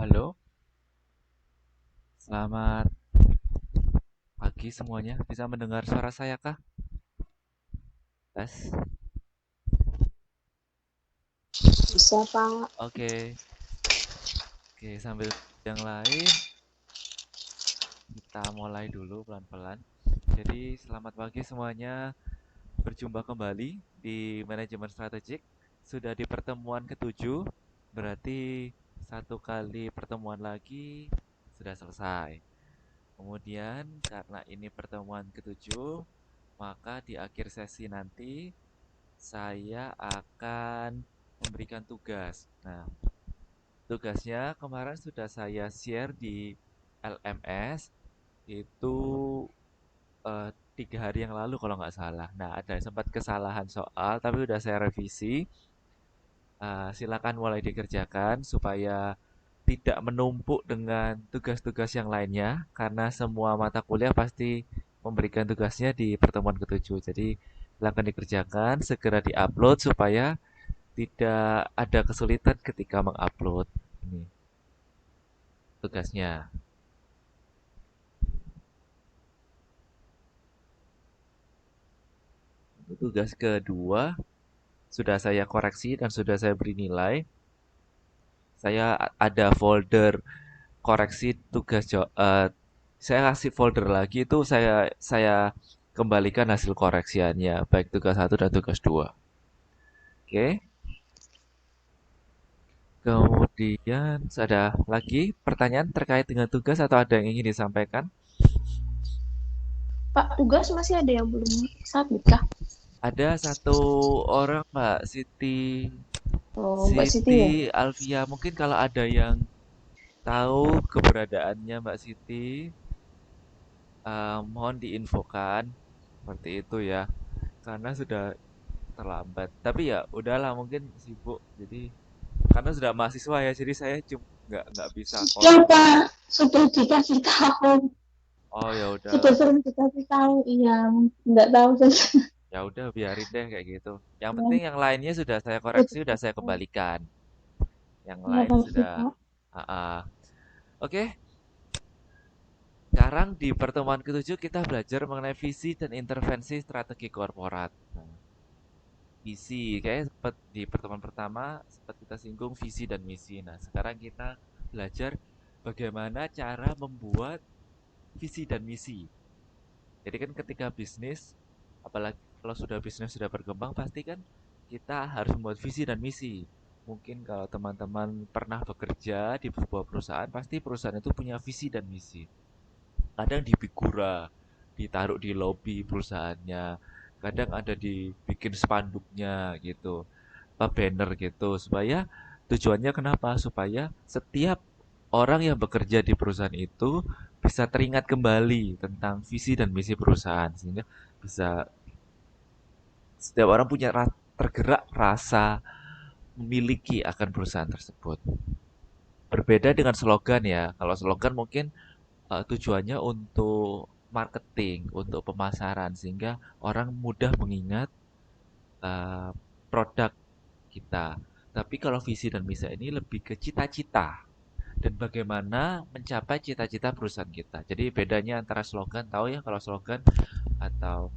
Halo, selamat pagi semuanya. Bisa mendengar suara saya kah? Tes. Bisa, Pak. Oke, oke. Sambil yang lain, kita mulai dulu pelan-pelan. Jadi, selamat pagi semuanya. Berjumpa kembali di Manajemen Strategik. Sudah di pertemuan ketujuh, berarti satu kali pertemuan lagi sudah selesai. Kemudian, karena ini pertemuan ketujuh, maka di akhir sesi nanti saya akan memberikan tugas. Nah, tugasnya kemarin sudah saya share di LMS itu 3 hari yang lalu kalau nggak salah. Nah, ada sempat kesalahan soal, tapi udah saya revisi. Silakan mulai dikerjakan supaya tidak menumpuk dengan tugas-tugas yang lainnya, karena semua mata kuliah pasti memberikan tugasnya di pertemuan ketujuh. Jadi, silakan dikerjakan, segera diupload supaya tidak ada kesulitan ketika mengupload ini tugasnya. Untuk tugas kedua sudah saya koreksi dan sudah saya beri nilai. Saya ada folder koreksi tugas saya kasih folder lagi itu saya kembalikan hasil koreksiannya baik tugas satu dan tugas dua. Oke. Kemudian ada lagi pertanyaan terkait dengan tugas atau ada yang ingin disampaikan? Pak, tugas masih ada yang belum submit kah? Ada satu orang Mbak Siti Oh, Mbak Siti Siti ya? Alfia, mungkin kalau ada yang tahu keberadaannya Mbak Siti, mohon diinfokan seperti itu ya, karena sudah terlambat. Tapi ya udahlah, mungkin sibuk. Jadi karena sudah mahasiswa ya, jadi saya cuma nggak bisa Sudah, kontak. Pak. Sudah dikasih tahu. Oh ya Sudah udahlah, sering dikasih tahu. Iya, nggak tahu saja. ya udah biarin deh kayak gitu. Yang Ya, penting yang lainnya sudah saya sudah koreksi, sudah dikasih saya tahu. kembalikan. Yang Terima lain kasih, sudah. Pak. Ah, ah. Oke, sekarang di pertemuan ketujuh kita belajar mengenai visi dan intervensi strategi korporat. Nah, visi, kayak sempat di pertemuan pertama sempat kita singgung visi dan misi. Nah, sekarang kita belajar bagaimana cara membuat visi dan misi. Jadi kan ketika bisnis, apalagi kalau sudah bisnis sudah berkembang, pasti kan kita harus membuat visi dan misi. Mungkin kalau teman-teman pernah bekerja di sebuah perusahaan, pasti perusahaan itu punya visi dan misi. Kadang di figura, ditaruh di lobi perusahaannya, kadang ada dibikin spanduknya gitu, apa banner gitu, supaya tujuannya kenapa? Supaya setiap orang yang bekerja di perusahaan itu bisa teringat kembali tentang visi dan misi perusahaan, sehingga bisa setiap orang punya tergerak rasa memiliki akan perusahaan tersebut. Berbeda dengan slogan ya. Kalau slogan mungkin tujuannya untuk marketing, untuk pemasaran sehingga orang mudah mengingat uh, produk kita. Tapi kalau visi dan misi ini lebih ke cita-cita dan bagaimana mencapai cita-cita perusahaan kita. Jadi bedanya antara slogan, tahu ya kalau slogan atau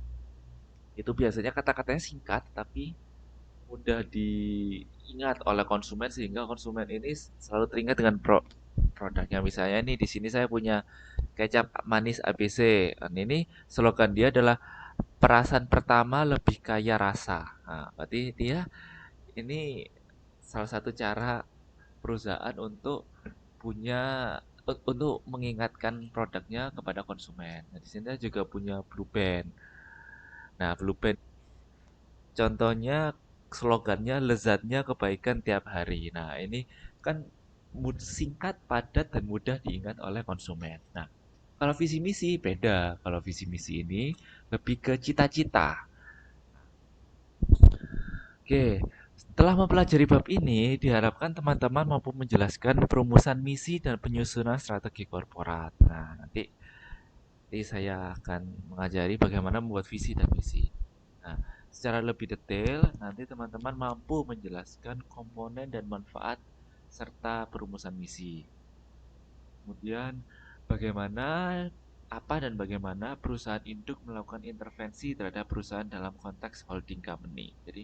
itu biasanya kata-katanya singkat tapi mudah diingat oleh konsumen sehingga konsumen ini selalu teringat dengan produknya. Misalnya nih di sini saya punya kecap manis ABC. Dan ini slogan dia adalah perasaan pertama lebih kaya rasa. Nah, berarti dia ini salah satu cara perusahaan untuk punya untuk mengingatkan produknya kepada konsumen. Nah, di sini juga punya Blue Band. Nah, Blue Band contohnya slogannya lezatnya kebaikan tiap hari. Nah, ini kan singkat, padat, dan mudah diingat oleh konsumen. Nah, kalau visi misi beda. Kalau visi misi ini lebih ke cita-cita. Oke, setelah mempelajari bab ini, diharapkan teman-teman mampu menjelaskan perumusan misi dan penyusunan strategi korporat. Nah, nanti saya akan mengajari bagaimana membuat visi dan misi. Nah, secara lebih detail, nanti teman-teman mampu menjelaskan komponen dan manfaat serta perumusan misi. Kemudian bagaimana apa dan bagaimana perusahaan induk melakukan intervensi terhadap perusahaan dalam konteks holding company. Jadi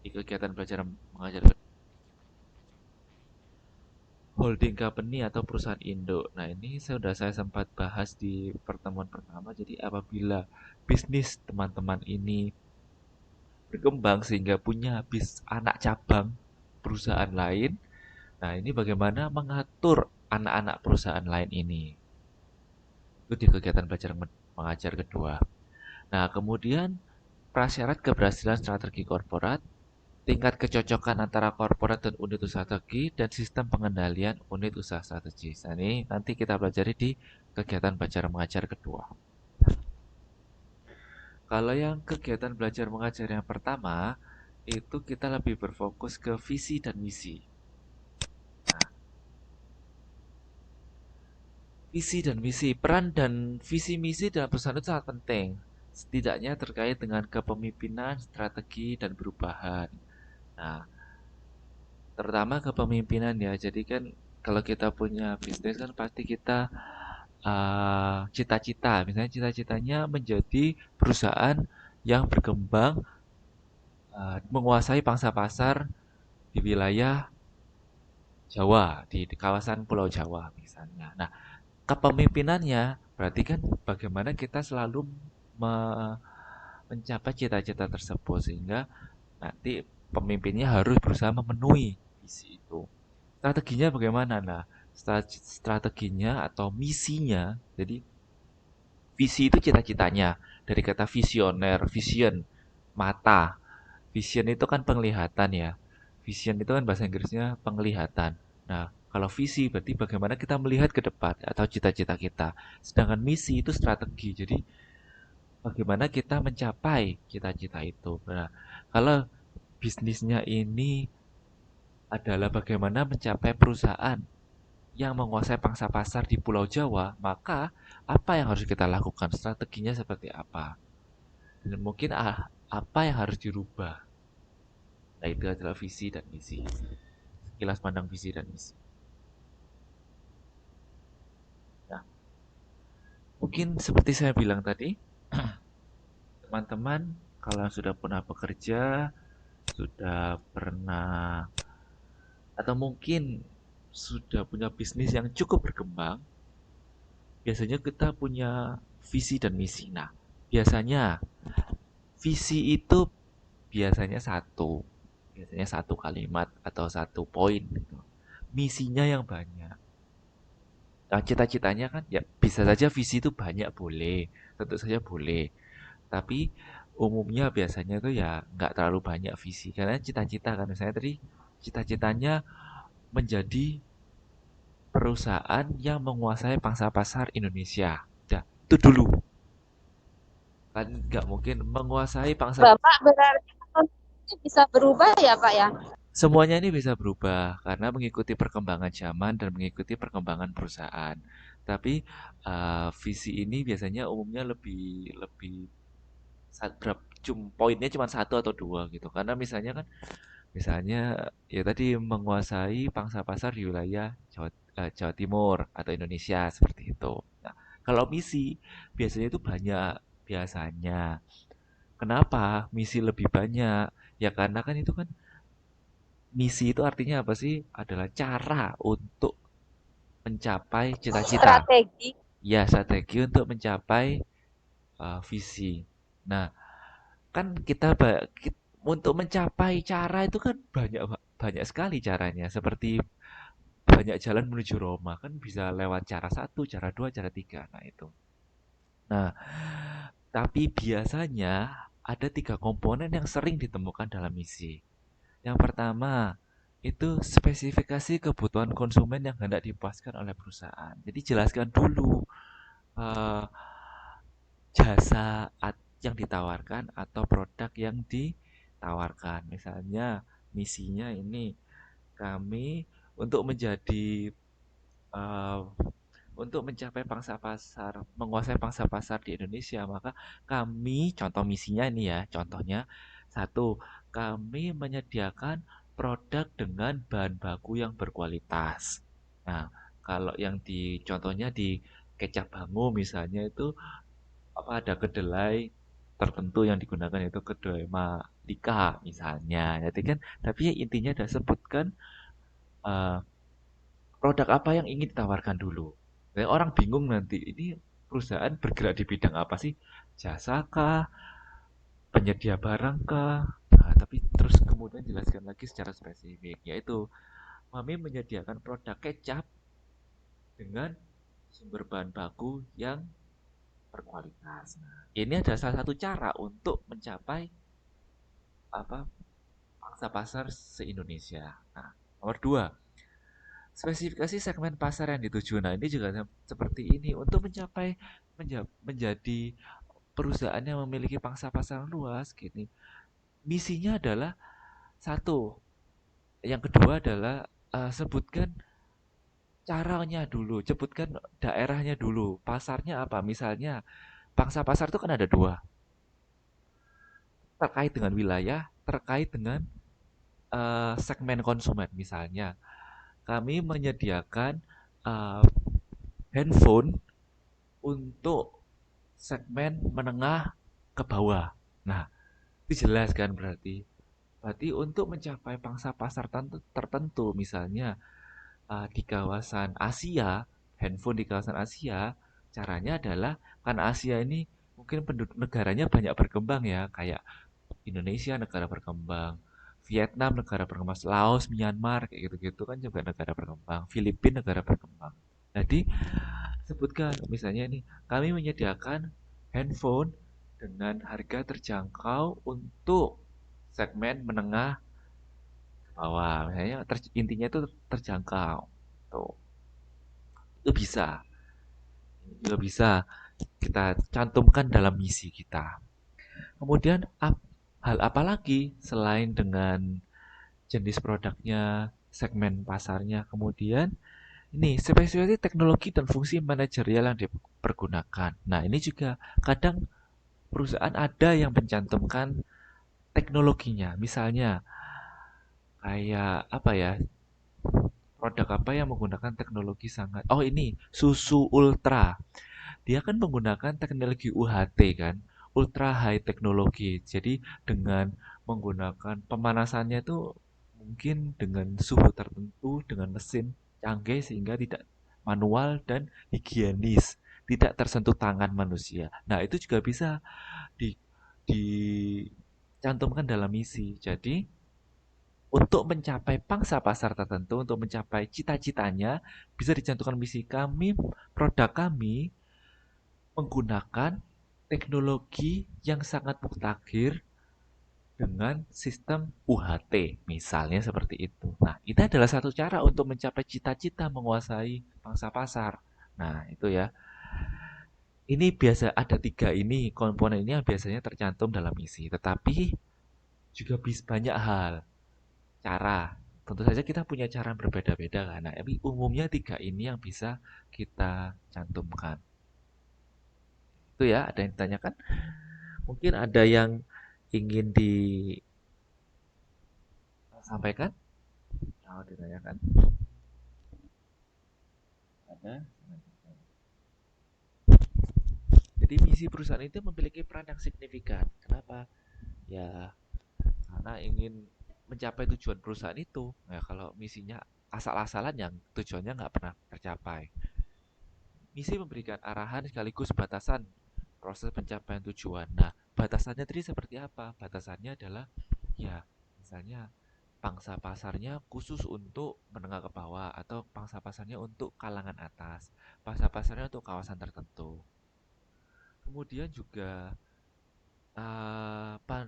di kegiatan belajar mengajar holding company atau perusahaan induk. Nah, ini sudah saya sempat bahas di pertemuan pertama. Jadi apabila bisnis teman-teman ini berkembang sehingga punya anak cabang perusahaan lain, nah ini bagaimana mengatur anak-anak perusahaan lain ini. Itu di kegiatan belajar mengajar kedua. Nah, kemudian prasyarat keberhasilan strategi korporat, tingkat kecocokan antara korporat dan unit usaha strategi, dan sistem pengendalian unit usaha strategis. Nah, ini nanti kita pelajari di kegiatan belajar mengajar kedua. Kalau yang kegiatan belajar mengajar yang pertama, itu kita lebih berfokus ke visi dan misi. Nah, visi dan misi, peran dan visi misi dalam perusahaan itu sangat penting. Setidaknya terkait dengan kepemimpinan, strategi, dan perubahan. Nah, terutama kepemimpinan ya. Jadi kan kalau kita punya bisnis kan pasti kita cita-cita. Misalnya cita-citanya menjadi perusahaan yang berkembang, menguasai pangsa pasar di wilayah Jawa, di kawasan Pulau Jawa misalnya. Nah, kepemimpinannya berarti kan bagaimana kita selalu mencapai cita-cita tersebut sehingga nanti pemimpinnya harus berusaha memenuhi visi itu. Strateginya bagaimana? Nah, strateginya atau misinya, jadi visi itu cita-citanya. Dari kata visioner, vision, mata. Vision itu kan penglihatan ya. Vision itu kan bahasa Inggrisnya penglihatan. Nah, kalau visi berarti bagaimana kita melihat ke depan atau cita-cita kita. Sedangkan misi itu strategi. Jadi bagaimana kita mencapai cita-cita itu. Nah, kalau bisnisnya ini adalah bagaimana mencapai perusahaan yang menguasai pangsa pasar di Pulau Jawa, maka apa yang harus kita lakukan? Strateginya seperti apa? Dan mungkin apa yang harus dirubah? Nah, itu adalah visi dan misi. Sekilas pandang visi dan misi. Nah, mungkin seperti saya bilang tadi, teman-teman kalau sudah pernah bekerja, sudah pernah atau mungkin sudah punya bisnis yang cukup berkembang, biasanya kita punya visi dan misi. Nah, biasanya visi itu biasanya satu kalimat atau satu poin gitu. Misinya yang banyak. Nah, cita-citanya kan ya bisa saja visi itu banyak boleh, tentu saja boleh. Tapi umumnya biasanya itu ya nggak terlalu banyak visi karena cita-cita kan misalnya tadi cita-citanya menjadi perusahaan yang menguasai pangsa pasar Indonesia. Ya, itu dulu. Kan nggak mungkin menguasai pangsa. Bapak berarti konsepnya bisa berubah ya Pak ya? Semuanya ini bisa berubah karena mengikuti perkembangan zaman dan mengikuti perkembangan perusahaan. Tapi visi ini biasanya umumnya lebih lebih poinnya cuma satu atau dua gitu. Karena misalnya ya tadi menguasai pangsa pasar di wilayah Jawa Timur atau Indonesia seperti itu. Nah, kalau misi biasanya itu banyak biasanya. Kenapa misi lebih banyak? Ya karena kan itu kan misi itu artinya apa sih? Adalah cara untuk mencapai cita-cita. Strategi. Ya, strategi untuk mencapai visi. Nah, kan untuk mencapai cara itu kan banyak banyak sekali caranya. Seperti banyak jalan menuju Roma kan bisa lewat cara satu, cara dua, cara tiga. Nah itu. Nah, tapi biasanya ada tiga komponen yang sering ditemukan dalam misi. Yang pertama, itu spesifikasi kebutuhan konsumen yang hendak dipuaskan oleh perusahaan. Jadi jelaskan dulu eh, jasa yang ditawarkan atau produk yang ditawarkan. Misalnya misinya ini kami untuk menjadi eh, untuk mencapai pangsa pasar, menguasai pangsa pasar di Indonesia, maka kami, contoh misinya ini ya, contohnya satu, kami menyediakan produk dengan bahan baku yang berkualitas. Nah, Kalau yang di contohnya di Kecap Bangu misalnya itu ada kedelai tertentu yang digunakan itu kedelai Malika misalnya. Jadi kan tapi intinya udah sebutkan eh, produk apa yang ingin ditawarkan dulu. Dan orang bingung nanti ini perusahaan bergerak di bidang apa sih? Jasa kah? Penyedia barang kah? Nah, tapi terus kemudian jelaskan lagi secara spesifik, yaitu kami menyediakan produk kecap dengan sumber bahan baku yang berkualitas. Nah, ini adalah salah satu cara untuk mencapai apa pangsa pasar se-Indonesia. Nah, nomor dua, spesifikasi segmen pasar yang dituju. Nah, ini juga seperti ini untuk mencapai menjadi perusahaan yang memiliki pangsa pasar luas gini. Misinya adalah satu, yang kedua adalah sebutkan caranya dulu, sebutkan daerahnya dulu, pasarnya apa. Misalnya, pangsa pasar itu kan ada dua, terkait dengan wilayah, terkait dengan segmen konsumen. Misalnya, kami menyediakan uh, handphone untuk segmen menengah ke bawah. Nah, itu jelas kan berarti. Berarti untuk mencapai pangsa pasar tertentu, misalnya di kawasan Asia, handphone di kawasan Asia, caranya adalah karena Asia ini mungkin penduduk negaranya banyak berkembang ya, kayak Indonesia negara berkembang, Vietnam negara berkembang, Laos, Myanmar kayak gitu-gitu kan juga negara berkembang, Filipina negara berkembang. Jadi sebutkan misalnya ini kami menyediakan handphone dengan harga terjangkau untuk segmen menengah ke bawah, misalnya intinya itu terjangkau tuh, itu bisa kita cantumkan dalam misi kita. Kemudian hal apa lagi selain dengan jenis produknya, segmen pasarnya, kemudian ini spesifikasi teknologi dan fungsi manajerial yang dipergunakan. Nah, ini juga kadang perusahaan ada yang mencantumkan teknologinya. Misalnya kayak apa ya? Produk apa yang menggunakan teknologi sangat. Oh, ini susu ultra. Dia kan menggunakan teknologi UHT kan, ultra high teknologi. Jadi dengan menggunakan pemanasannya itu mungkin dengan suhu tertentu, dengan mesin canggih sehingga tidak manual dan higienis, tidak tersentuh tangan manusia. Nah, itu juga bisa di dicantumkan dalam misi. Jadi untuk mencapai pangsa pasar tertentu, untuk mencapai cita-citanya, bisa dicantumkan misi kami, produk kami menggunakan teknologi yang sangat mutakhir dengan sistem UHT, misalnya seperti itu. Nah, itu adalah satu cara untuk mencapai cita-cita menguasai pangsa pasar. Nah, itu ya. Ini biasa ada tiga ini, komponen ini yang biasanya tercantum dalam misi. Tetapi juga bisa banyak hal, cara. Tentu saja kita punya cara berbeda-beda kan. Nah, tapi umumnya tiga ini yang bisa kita cantumkan. Itu ya, ada yang ditanyakan? Mungkin ada yang ingin disampaikan? Kalau ditanyakan, ada. Jadi misi perusahaan itu memiliki peran yang signifikan. Kenapa? Ya, karena ingin mencapai tujuan perusahaan itu. Ya, kalau misinya asal-asalan yang tujuannya nggak pernah tercapai. Misi memberikan arahan sekaligus batasan proses pencapaian tujuan. Nah, batasannya tadi seperti apa? Batasannya adalah ya, misalnya pangsa pasarnya khusus untuk menengah ke bawah atau pangsa pasarnya untuk kalangan atas, pangsa pasarnya untuk kawasan tertentu. Kemudian juga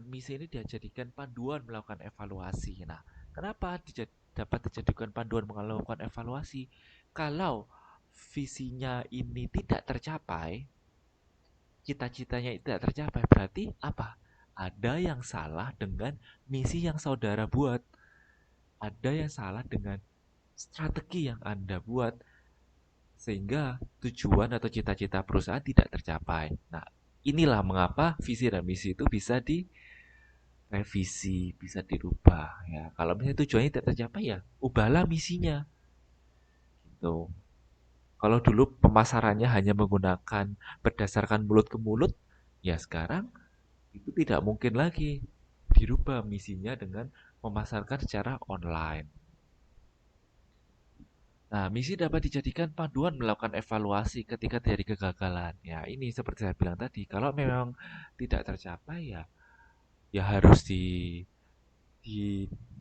misi ini dijadikan panduan melakukan evaluasi. Nah, kenapa dapat dijadikan panduan melakukan evaluasi? Kalau visinya ini tidak tercapai, cita-citanya tidak tercapai, berarti apa? Ada yang salah dengan misi yang saudara buat. Ada yang salah dengan strategi yang Anda buat sehingga tujuan atau cita-cita perusahaan tidak tercapai. Nah, inilah mengapa visi dan misi itu bisa direvisi, bisa dirubah ya. Kalau misalnya tujuannya tidak tercapai ya ubahlah misinya. Gitu. Kalau dulu pemasarannya hanya menggunakan berdasarkan mulut ke mulut, ya sekarang itu tidak mungkin lagi dirubah misinya dengan memasarkan secara online. Nah, misi dapat dijadikan panduan melakukan evaluasi ketika terjadi kegagalan. Ya, ini seperti saya bilang tadi, kalau memang tidak tercapai ya harus di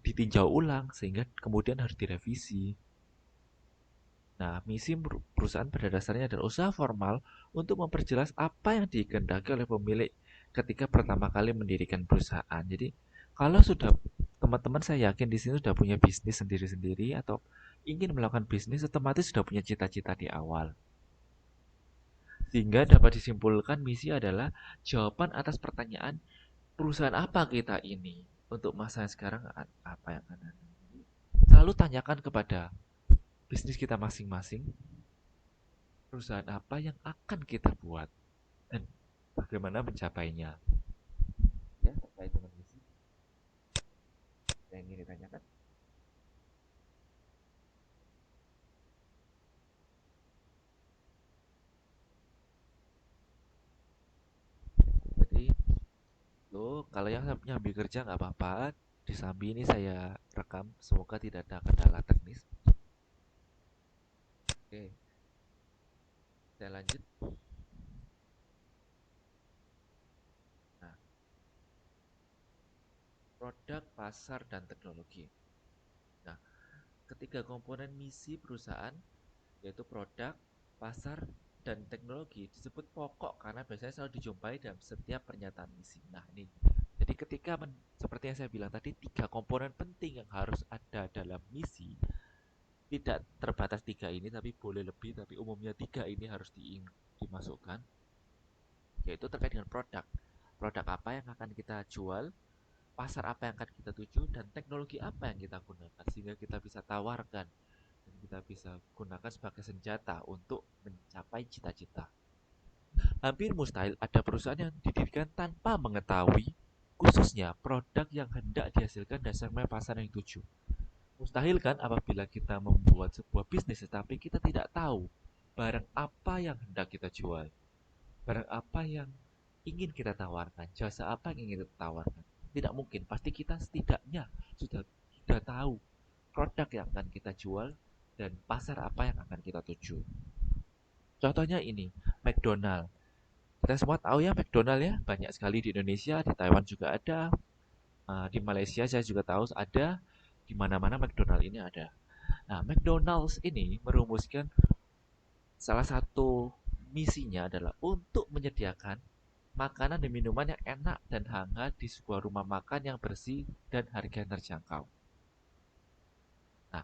ditinjau ulang sehingga kemudian harus direvisi. Nah, misi perusahaan pada dasarnya adalah usaha formal untuk memperjelas apa yang dikehendaki oleh pemilik ketika pertama kali mendirikan perusahaan. Jadi, kalau sudah teman-teman saya yakin di sini sudah punya bisnis sendiri-sendiri atau ingin melakukan bisnis, otomatis sudah punya cita-cita di awal. Sehingga dapat disimpulkan misi adalah jawaban atas pertanyaan perusahaan apa kita ini untuk masa yang sekarang apa yang akan datang. Selalu tanyakan kepada bisnis kita masing-masing, perusahaan apa yang akan kita buat dan bagaimana mencapainya. Ya, terkait dengan misi yang ingin ditanyakan. Jadi, lo kalau yang nyambi kerja nggak apa-apa. Di Sambi ini saya rekam, semoga tidak ada kendala teknis. Oke, saya lanjut. Nah, produk, pasar, dan teknologi. Nah, ketiga komponen misi perusahaan yaitu produk, pasar, dan teknologi disebut pokok karena biasanya selalu dijumpai dalam setiap pernyataan misi. Nah, ini jadi ketika seperti yang saya bilang tadi, tiga komponen penting yang harus ada dalam misi tidak terbatas tiga ini, tapi boleh lebih, tapi umumnya tiga ini harus dimasukkan, yaitu terkait dengan produk. Produk apa yang akan kita jual, pasar apa yang akan kita tuju, dan teknologi apa yang kita gunakan sehingga kita bisa tawarkan dan kita bisa gunakan sebagai senjata untuk mencapai cita-cita. Hampir mustahil ada perusahaan yang didirikan tanpa mengetahui khususnya produk yang hendak dihasilkan dan segmen pasar yang dituju. Mustahil kan apabila kita membuat sebuah bisnis tetapi kita tidak tahu barang apa yang hendak kita jual, barang apa yang ingin kita tawarkan, jasa apa yang ingin kita tawarkan. Tidak mungkin, pasti kita setidaknya sudah tahu produk yang akan kita jual dan pasar apa yang akan kita tuju. Contohnya ini, McDonald. Kita semua tahu ya McDonald ya, banyak sekali di Indonesia, di Taiwan juga ada, di Malaysia saya juga tahu ada, di mana-mana McDonald ini ada. Nah, McDonald's ini merumuskan salah satu misinya adalah untuk menyediakan makanan dan minuman yang enak dan hangat di sebuah rumah makan yang bersih dan harga yang terjangkau. Nah,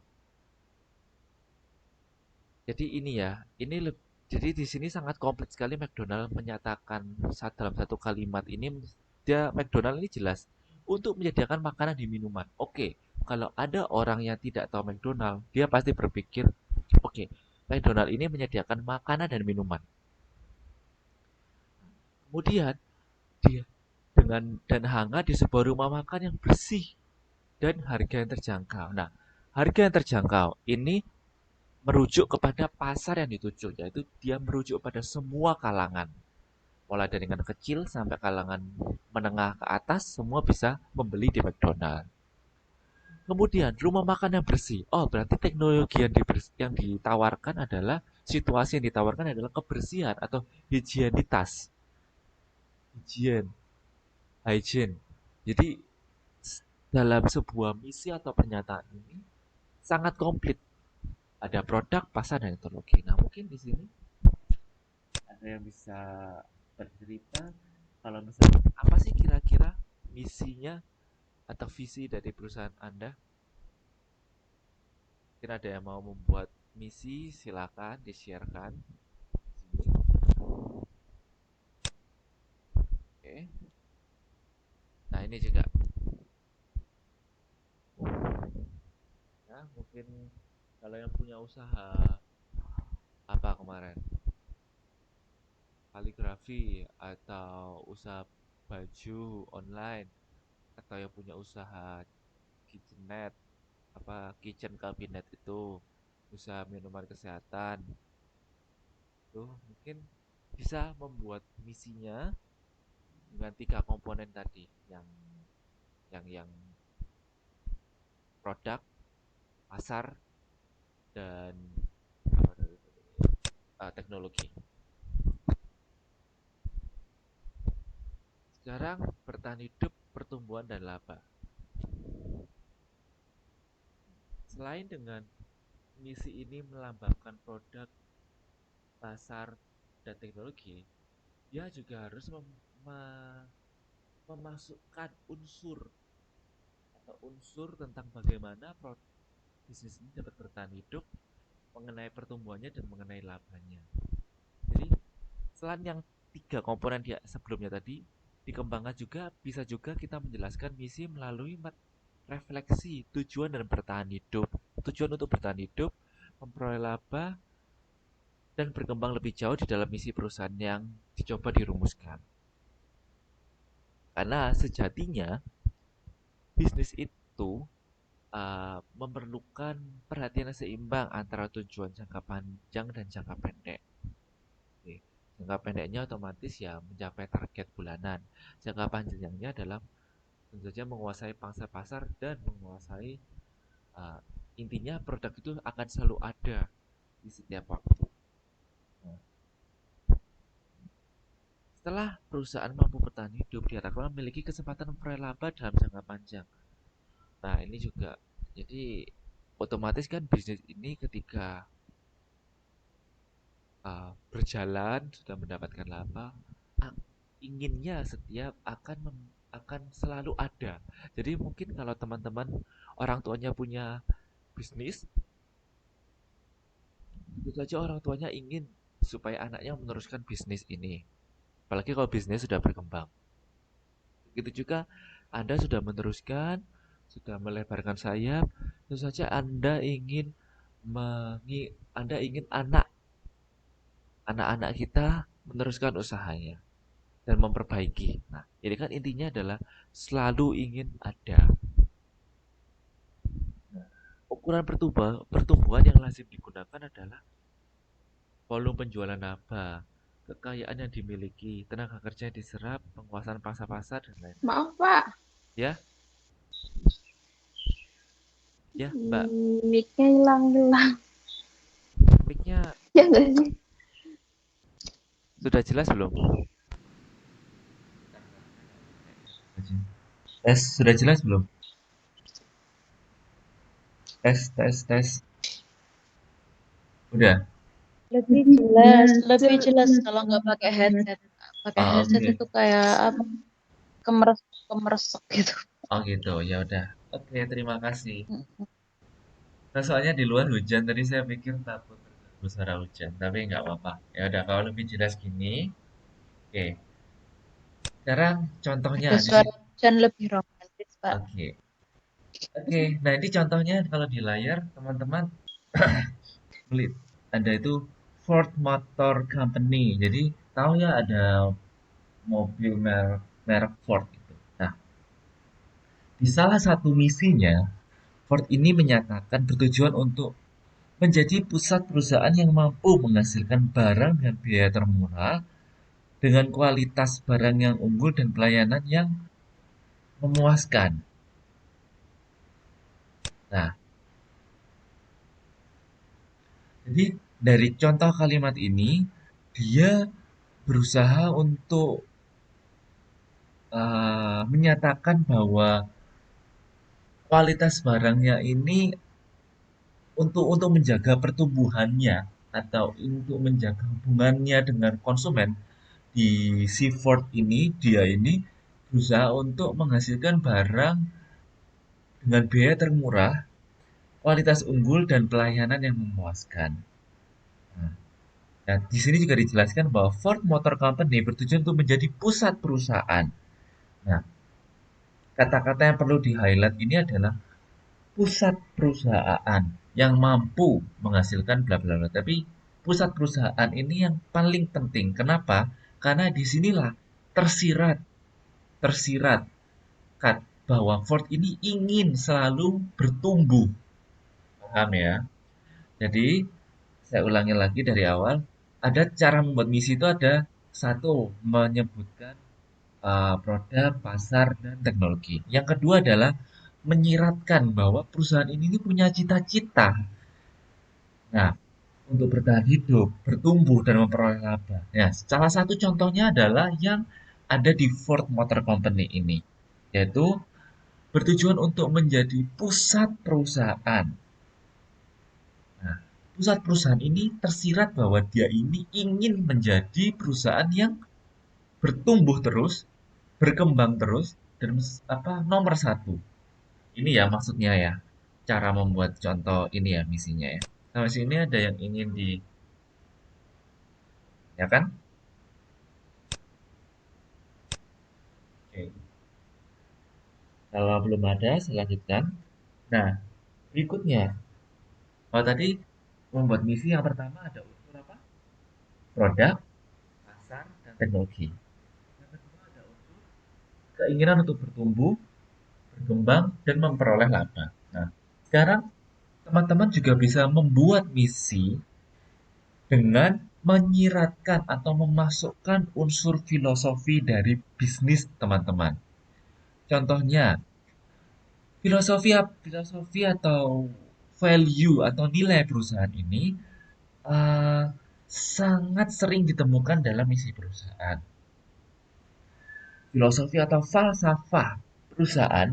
jadi ini ya, jadi di sini sangat kompleks sekali McDonald menyatakan dalam satu kalimat ini, dia McDonald ini jelas untuk menyediakan makanan di minuman. Oke, kalau ada orang yang tidak tahu McDonald, dia pasti berpikir, oke, McDonald ini menyediakan makanan dan minuman. Kemudian dia dengan dan hangat di sebuah rumah makan yang bersih dan harga yang terjangkau. Nah, harga yang terjangkau ini merujuk kepada pasar yang dituju, yaitu dia merujuk pada semua kalangan. Mulai dari yang kecil sampai kalangan menengah ke atas, semua bisa membeli di McDonald. Kemudian, rumah makan yang bersih. Oh, berarti teknologi yang ditawarkan adalah, situasi yang ditawarkan adalah kebersihan atau higienitas. Higien, hygiene. Jadi, dalam sebuah misi atau pernyataan ini sangat komplit. Ada produk, pasar, dan teknologi. Nah, mungkin di sini ada yang bisa bercerita kalau misalnya apa sih kira-kira misinya atau visi dari perusahaan Anda? Mungkin ada yang mau membuat misi, silakan di-sharekan. Oke. Nah, ini juga. Nah, mungkin kalau yang punya usaha apa kemarin? Kaligrafi atau usaha baju online atau yang punya usaha kitchen cabinet itu, usaha minuman kesehatan, itu mungkin bisa membuat misinya dengan 3 komponen tadi, yang produk, pasar, dan teknologi. Sekarang bertahan hidup, pertumbuhan, dan laba. Selain dengan misi ini melambangkan produk, pasar, dan teknologi, dia juga harus memasukkan unsur tentang bagaimana bisnis ini dapat bertahan hidup, mengenai pertumbuhannya dan mengenai labanya. Jadi selain yang 3 komponen dia sebelumnya tadi dikembangkan juga, bisa juga kita menjelaskan misi melalui refleksi tujuan dan bertahan hidup. Tujuan untuk bertahan hidup, memperoleh laba, dan berkembang lebih jauh di dalam misi perusahaan yang dicoba dirumuskan. Karena sejatinya bisnis itu memerlukan perhatian yang seimbang antara tujuan jangka panjang dan jangka pendek. Oke. Jangka pendeknya otomatis ya mencapai target bulanan. Jangka panjangnya adalah tentu saja menguasai pangsa pasar dan menguasai intinya produk itu akan selalu ada di setiap waktu. Nah, setelah perusahaan mampu bertahan hidup, diharapkan memiliki kesempatan memperoleh laba dalam jangka panjang. Nah, ini juga jadi otomatis kan bisnis ini ketika berjalan sudah mendapatkan laba, inginnya setiap akan selalu ada. Jadi mungkin kalau teman-teman orang tuanya punya bisnis, tentu saja orang tuanya ingin supaya anaknya meneruskan bisnis ini. Apalagi kalau bisnis sudah berkembang. Begitu juga Anda sudah meneruskan, sudah melebarkan sayap, tentu saja Anda ingin anak-anak kita meneruskan usahanya dan memperbaiki. Nah, ini kan intinya adalah selalu ingin ada. Ukuran pertumbuhan yang lazim digunakan adalah volume penjualan laba, kekayaan yang dimiliki, tenaga kerja yang diserap, penguasaan pangsa pasar, dan lain-lain. Maaf, Pak. Ya, ya, Mbak. Mic-nya hilang-hilang. Mic-nya Ya nggak sih? sudah jelas belum? Tes, sudah jelas belum? Tes, tes, tes. Udah. Lebih jelas kalau nggak pakai headset. Pakai headset Oke. itu kayak apa? Kemeresek gitu. Oh gitu, ya udah. Oke, terima kasih. Nah, soalnya di luar hujan tadi saya pikir takut terganggu suara hujan, tapi nggak apa-apa. Ya udah, kalau lebih jelas gini. Oke, sekarang contohnya Ada di suara sini. hujan lebih romantis, Pak. Oke, oke. Nah, ini contohnya kalau di layar teman-teman melihat ada itu Ford Motor Company. Jadi tahu ya ada mobil merek Ford gitu. Nah, di salah satu misinya Ford ini menyatakan bertujuan untuk menjadi pusat perusahaan yang mampu menghasilkan barang dengan biaya termurah dengan kualitas barang yang unggul dan pelayanan yang memuaskan. Nah, jadi dari contoh kalimat ini, dia berusaha untuk menyatakan bahwa kualitas barangnya ini untuk menjaga pertumbuhannya atau untuk menjaga hubungannya dengan konsumen di Seaford ini, dia ini berusaha untuk menghasilkan barang dengan biaya termurah, kualitas unggul, dan pelayanan yang memuaskan. Nah, dan di sini juga dijelaskan bahwa Ford Motor Company bertujuan untuk menjadi pusat perusahaan. Nah, kata-kata yang perlu di-highlight ini adalah pusat perusahaan yang mampu menghasilkan bla bla bla. Tapi pusat perusahaan ini yang paling penting. Kenapa? Karena disinilah tersirat tersirat bahwa Ford ini ingin selalu bertumbuh. Paham ya? Jadi, saya ulangi lagi dari awal. ada cara membuat misi itu ada satu menyebutkan produk, pasar, dan teknologi. Yang kedua adalah menyiratkan bahwa perusahaan ini punya cita-cita. Nah, untuk bertahan hidup, bertumbuh, dan memperoleh laba. Ya, salah satu contohnya adalah yang ada di Ford Motor Company ini, yaitu bertujuan untuk menjadi pusat perusahaan. Nah, pusat perusahaan ini tersirat bahwa dia ini ingin menjadi perusahaan yang bertumbuh terus, berkembang terus, dan nomor satu. Ini ya maksudnya ya, cara membuat contoh ini ya misinya ya. Sampai sini ada yang ingin di, ya kan? Oke. Kalau belum ada, saya lanjutkan. Nah, berikutnya, kalau tadi membuat misi yang pertama ada unsur apa? Produk, pasar, dan teknologi. Yang kedua ada unsur keinginan untuk bertumbuh, berkembang, dan memperoleh laba. Nah, sekarang teman-teman juga bisa membuat misi dengan menyiratkan atau memasukkan unsur filosofi dari bisnis teman-teman. Contohnya, filosofi atau value atau nilai perusahaan ini eh, sangat sering ditemukan dalam misi perusahaan. Filosofi atau falsafah perusahaan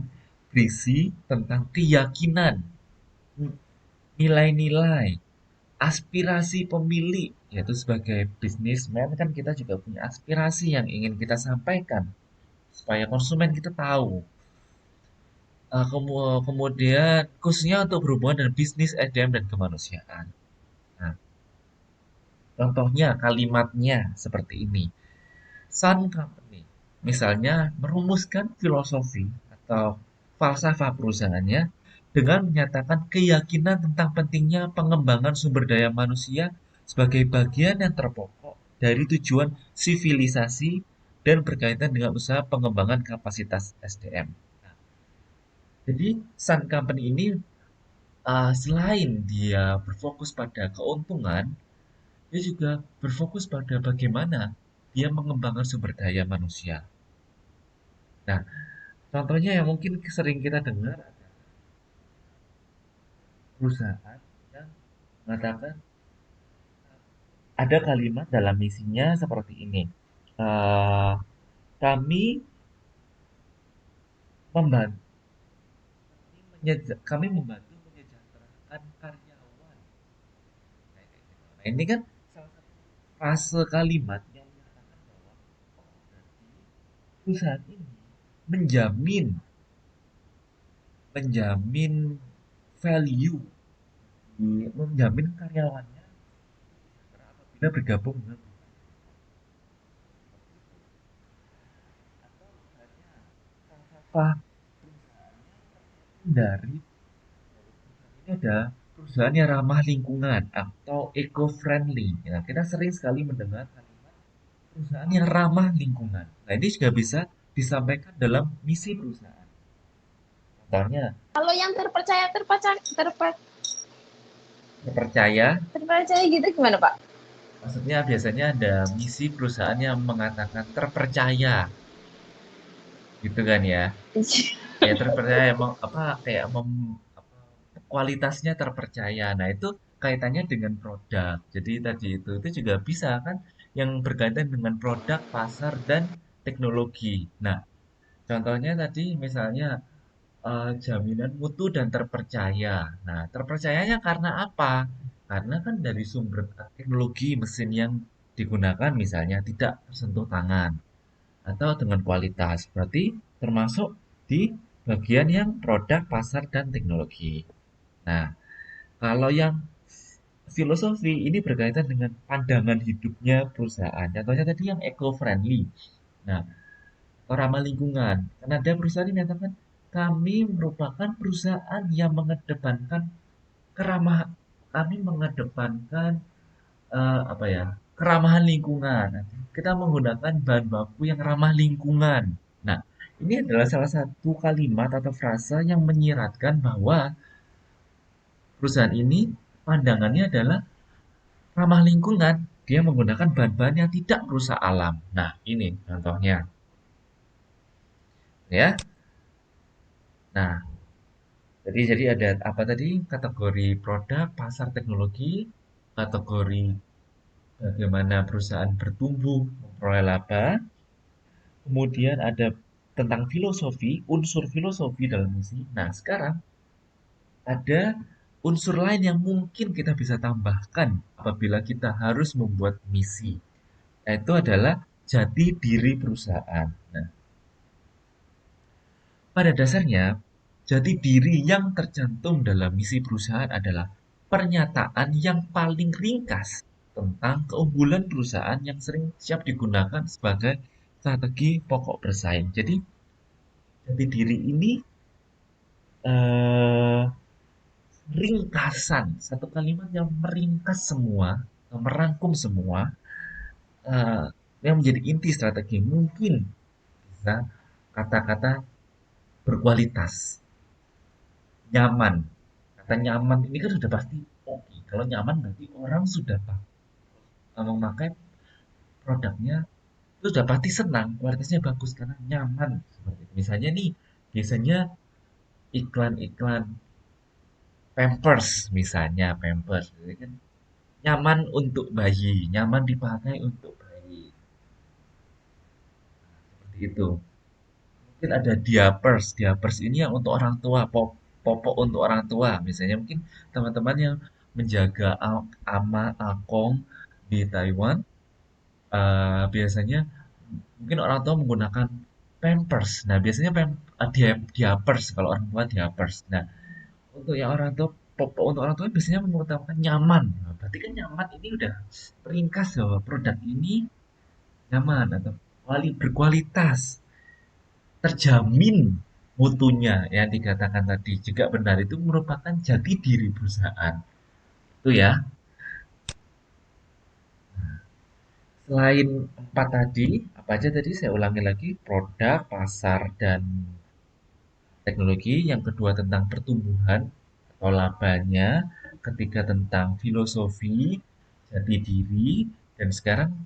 berisi tentang keyakinan, nilai-nilai, aspirasi pemilik, yaitu sebagai bisnismen kan kita juga punya aspirasi yang ingin kita sampaikan supaya konsumen kita tahu. Kemudian khususnya untuk berhubungan dengan bisnis, SDM, dan kemanusiaan. Nah, contohnya kalimatnya seperti ini. Sun Company misalnya merumuskan filosofi atau falsafah perusahaannya dengan menyatakan keyakinan tentang pentingnya pengembangan sumber daya manusia sebagai bagian yang terpokok dari tujuan sivilisasi dan berkaitan dengan usaha pengembangan kapasitas SDM. Nah, jadi Sun Company ini selain dia berfokus pada keuntungan, dia juga berfokus pada bagaimana dia mengembangkan sumber daya manusia. Nah, contohnya yang mungkin sering kita dengar adalah perusahaan yang mengatakan ada kalimat dalam misinya seperti ini. Eh, kami membantu, kami membantu menyejahterakan karyawan. Nah, ini kan salah satu frase kalimat yang menyatakan bahwa berarti perusahaan ini menjamin menjamin value, menjamin karyawannya apabila bergabung dengan falsafah dari ini ada perusahaan yang ramah lingkungan atau eco-friendly. Nah, kita sering sekali mendengar kalimat perusahaan yang ramah lingkungan. Nah, ini juga bisa disampaikan dalam misi perusahaan. Contohnya, Kalau yang terpercaya, terpercaya gitu gimana Pak? maksudnya biasanya ada misi perusahaan yang mengatakan terpercaya, gitu kan ya. Ya terpercaya emang apa kayak apa, kualitasnya terpercaya. Nah, itu kaitannya dengan produk. Jadi tadi itu juga bisa kan yang berkaitan dengan produk, pasar dan teknologi. Nah, contohnya tadi misalnya jaminan mutu dan terpercaya. Nah, terpercayanya karena apa? Karena kan dari sumber teknologi mesin yang digunakan misalnya tidak tersentuh tangan atau dengan kualitas. Berarti termasuk di bagian yang produk, pasar, dan teknologi. Nah, kalau yang filosofi ini berkaitan dengan pandangan hidupnya perusahaan. Contohnya tadi yang eco-friendly. Nah, atau ramah lingkungan. Karena ada perusahaan yang menyatakan kami merupakan perusahaan yang mengedepankan keramah kami mengedepankan apa ya keramahan lingkungan. Kita menggunakan bahan baku yang ramah lingkungan. Nah, ini adalah salah satu kalimat atau frasa yang menyiratkan bahwa perusahaan ini pandangannya adalah ramah lingkungan. dia menggunakan bahan-bahan yang tidak merusak alam. Nah, ini contohnya, ya. Nah, jadi ada apa tadi? Kategori produk, pasar teknologi, kategori bagaimana perusahaan bertumbuh, memperoleh laba, kemudian ada tentang filosofi, unsur filosofi dalam misi. Nah, sekarang ada unsur lain yang mungkin kita bisa tambahkan apabila kita harus membuat misi, yaitu adalah jati diri perusahaan. Nah, pada dasarnya, jati diri yang tercantum dalam misi perusahaan adalah pernyataan yang paling ringkas tentang keunggulan perusahaan yang sering siap digunakan sebagai strategi pokok bersaing. Jadi, jati diri ini eh, ringkasan, satu kalimat yang meringkas semua, merangkum semua, eh, yang menjadi inti strategi. Mungkin bisa kata-kata berkualitas, nyaman. Kata nyaman ini kan sudah pasti oke. Kalau nyaman berarti orang sudah memakai produknya itu sudah pasti senang, kualitasnya bagus karena nyaman. Seperti itu. Misalnya nih, biasanya iklan-iklan Pampers, misalnya Pampers, itu kan nyaman untuk bayi, nyaman dipakai untuk bayi. Seperti itu. Mungkin ada diapers. Diapers ini yang untuk orang tua, popok untuk orang tua. Misalnya mungkin teman-teman yang menjaga ama, akong di Taiwan, biasanya mungkin orang tua menggunakan Pampers. Nah, biasanya diapers kalau orang tua diapers. Nah, untuk yang orang tua popok untuk orang tua biasanya mengutamakan nyaman. Nah, berarti kan nyaman ini udah peringkas bahwa produk ini nyaman atau berkualitas, terjamin mutunya yang dikatakan tadi juga benar, itu merupakan jati diri perusahaan. Itu ya. Selain empat tadi, apa aja tadi saya ulangi lagi, produk, pasar, dan teknologi. Yang kedua tentang pertumbuhan atau labanya. Ketiga tentang filosofi, jati diri, dan sekarang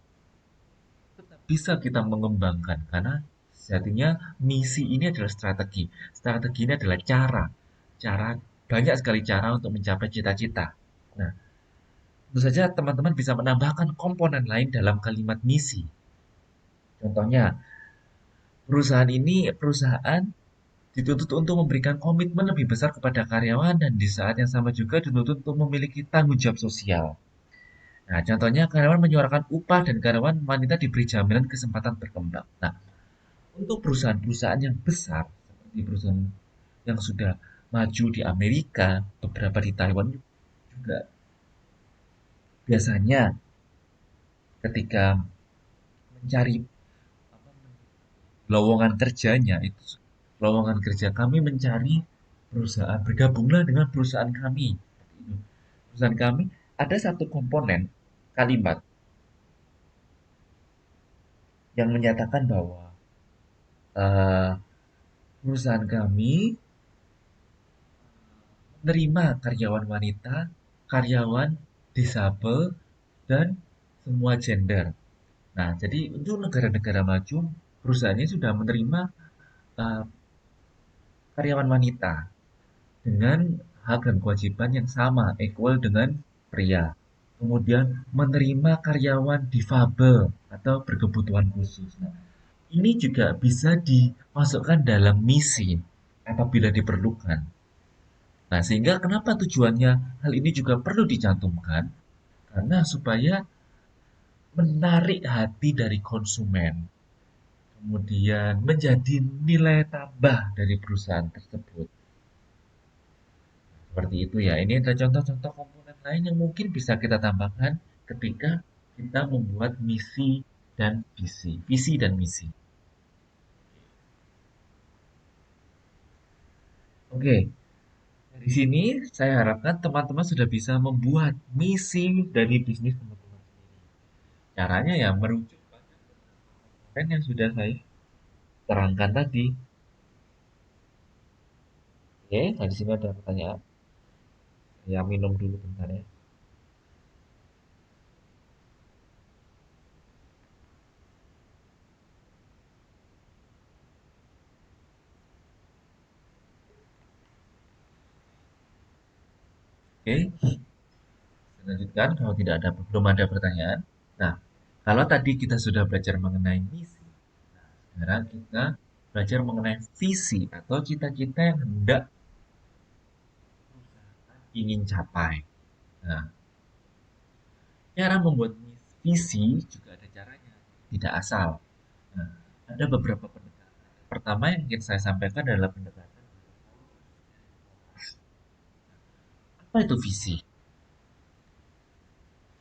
tetap bisa kita mengembangkan karena sejatinya misi ini adalah strategi. Strategi ini adalah cara. Cara banyak sekali cara untuk mencapai cita-cita. Nah, tentu saja teman-teman bisa menambahkan komponen lain dalam kalimat misi. Contohnya, perusahaan dituntut untuk memberikan komitmen lebih besar kepada karyawan dan di saat yang sama juga dituntut untuk memiliki tanggung jawab sosial. Nah, contohnya karyawan menyuarakan upah dan karyawan wanita diberi jaminan kesempatan berkembang. Nah, untuk perusahaan-perusahaan yang besar, seperti perusahaan yang sudah maju di Amerika, beberapa di Taiwan juga, biasanya ketika mencari lowongan kerjanya, itu lowongan kerja kami mencari perusahaan, bergabunglah dengan perusahaan kami. Perusahaan kami ada satu komponen kalimat yang menyatakan bahwa eh, perusahaan kami menerima karyawan wanita, karyawan disabel, dan semua gender. Nah, jadi untuk negara-negara maju, perusahaannya sudah menerima uh, karyawan wanita dengan hak dan kewajiban yang sama, equal dengan pria. Kemudian menerima karyawan difabel atau berkebutuhan khusus. Nah, ini juga bisa dimasukkan dalam misi apabila diperlukan. Nah, sehingga kenapa tujuannya hal ini juga perlu dicantumkan? Karena supaya menarik hati dari konsumen, kemudian menjadi nilai tambah dari perusahaan tersebut. Seperti itu ya. Ini adalah contoh-contoh komponen lain yang mungkin bisa kita tambahkan ketika kita membuat misi dan visi dan misi. Oke, dari sini saya harapkan teman-teman sudah bisa membuat misi dari bisnis teman-teman sendiri. Caranya ya merujuk pada komponen yang sudah saya terangkan tadi. Oke, nah di sini ada pertanyaan. Saya minum dulu bentar ya. Lanjutkan kalau tidak ada belum ada pertanyaan. Nah, kalau tadi kita sudah belajar mengenai misi, nah, sekarang kita belajar mengenai visi atau cita-cita yang hendak ingin capai. Nah, cara membuat visi juga ada caranya, tidak asal. Nah, ada beberapa pendekatan. Pertama yang ingin saya sampaikan adalah pendekatan apa itu visi?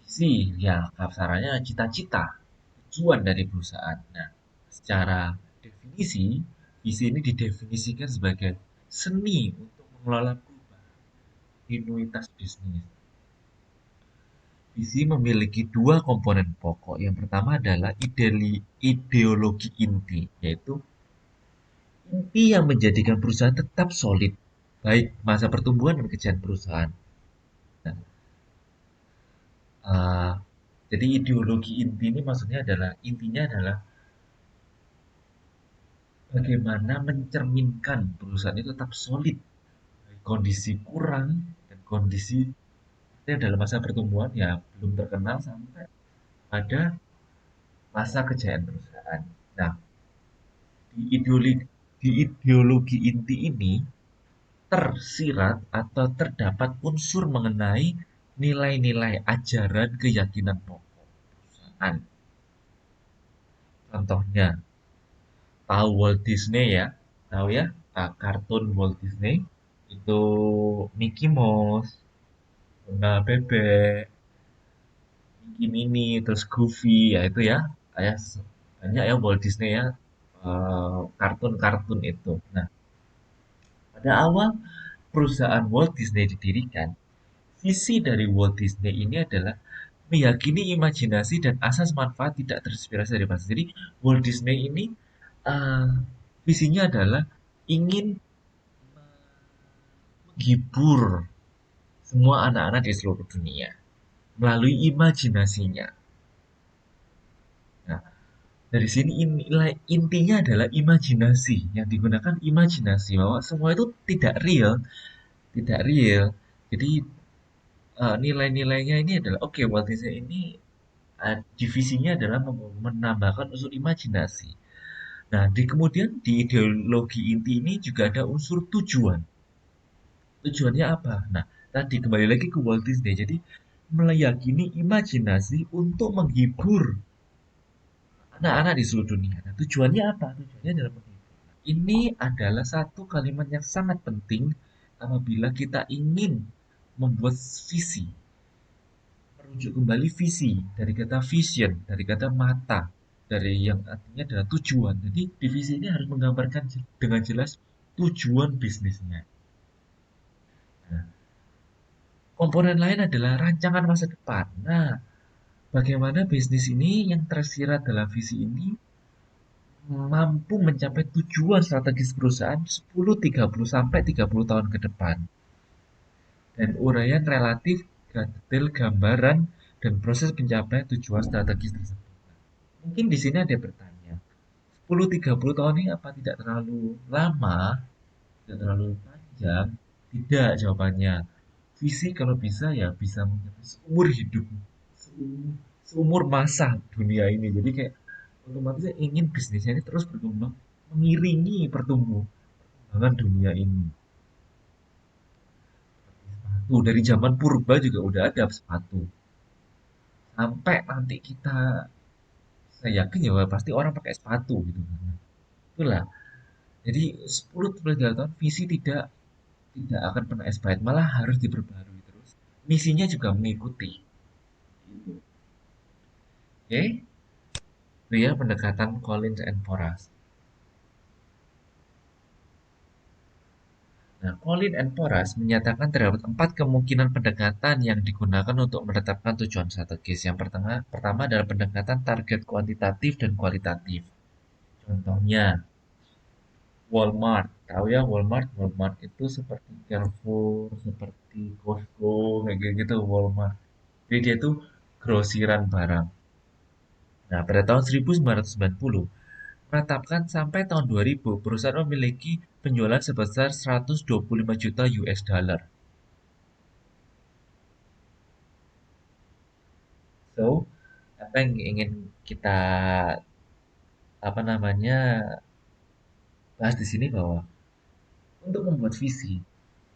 Visi, ya kasarannya cita-cita, tujuan dari perusahaan. Nah, secara definisi, visi ini didefinisikan sebagai seni untuk mengelola perubahan kontinuitas bisnis. Visi memiliki dua komponen pokok. Yang pertama adalah ideologi inti, yaitu inti yang menjadikan perusahaan tetap solid, baik masa pertumbuhan dan kejayaan perusahaan. Nah, uh, jadi ideologi inti ini maksudnya adalah intinya adalah bagaimana mencerminkan perusahaan itu tetap solid, kondisi kurang dan kondisi dalam masa pertumbuhan ya belum terkenal sampai pada masa kejayaan perusahaan. Nah, di ideologi inti ini tersirat atau terdapat unsur mengenai nilai-nilai ajaran keyakinan pokok perusahaan. Contohnya, tahu Walt Disney ya? Tahu ya? Kartun Walt Disney itu Mickey Mouse, Donald Bebek, Mickey Minnie, terus Goofy, ya itu ya. Kayak banyak ya Walt Disney ya kartun-kartun itu. Nah, pada awal perusahaan Walt Disney didirikan, visi dari Walt Disney ini adalah meyakini imajinasi dan asas manfaat tidak terinspirasi dari bahasa. Jadi Walt Disney ini uh, visinya adalah ingin menghibur semua anak-anak di seluruh dunia melalui imajinasinya. Nah, dari sini nilai intinya adalah imajinasi. Yang digunakan imajinasi bahwa semua itu tidak real, tidak real. Jadi nilai-nilainya ini adalah oke, Walt Disney ini divisinya adalah menambahkan unsur imajinasi. Nah, kemudian di ideologi inti ini juga ada unsur tujuan. Tujuannya apa? Nah, tadi kembali lagi ke Walt Disney. Jadi meyakini imajinasi untuk menghibur anak-anak di seluruh dunia. Nah, tujuannya apa? Tujuannya adalah menghibur. Nah, ini adalah satu kalimat yang sangat penting apabila kita ingin membuat visi. Merujuk kembali visi dari kata vision, dari kata mata, dari yang artinya adalah tujuan. Jadi divisi ini harus menggambarkan dengan jelas tujuan bisnisnya. Nah, komponen lain adalah rancangan masa depan. Nah, bagaimana bisnis ini yang tersirat dalam visi ini mampu mencapai tujuan strategis perusahaan 10, 30 sampai 30 tahun ke depan. Dan uraian relatif detail gambaran dan proses pencapaian tujuan strategis tersebut. Mungkin di sini ada bertanya, 10-30 tahun ini apa tidak terlalu lama, tidak terlalu panjang? Tidak jawabannya. Visi kalau bisa ya bisa mencapai seumur hidup, seumur masa dunia ini. Jadi kayak otomatis ingin bisnisnya ini terus berkembang mengiringi pertumbuhan dunia ini. Sepatu dari zaman purba juga udah ada sepatu. Sampai nanti kita, saya yakin ya pasti orang pakai sepatu gitu kan. Itulah. Jadi 10-30 tahun visi tidak akan pernah expired, malah harus diperbarui terus. Misinya juga mengikuti. Gitu. Oke, itu ya pendekatan Collins and Porras. Nah, Collins and Porras menyatakan terdapat 4 kemungkinan pendekatan yang digunakan untuk menetapkan tujuan strategis. Yang pertama adalah pendekatan target kuantitatif dan kualitatif. Contohnya, Walmart. Tahu ya Walmart? Walmart itu seperti Carrefour, seperti Costco, kayak gitu Walmart. Jadi dia itu grosiran barang. Nah, pada tahun 1990, menetapkan sampai tahun 2000, perusahaan memiliki penjualan sebesar 125 juta US dollar. So, apa yang ingin kita apa namanya bahas di sini bahwa untuk membuat visi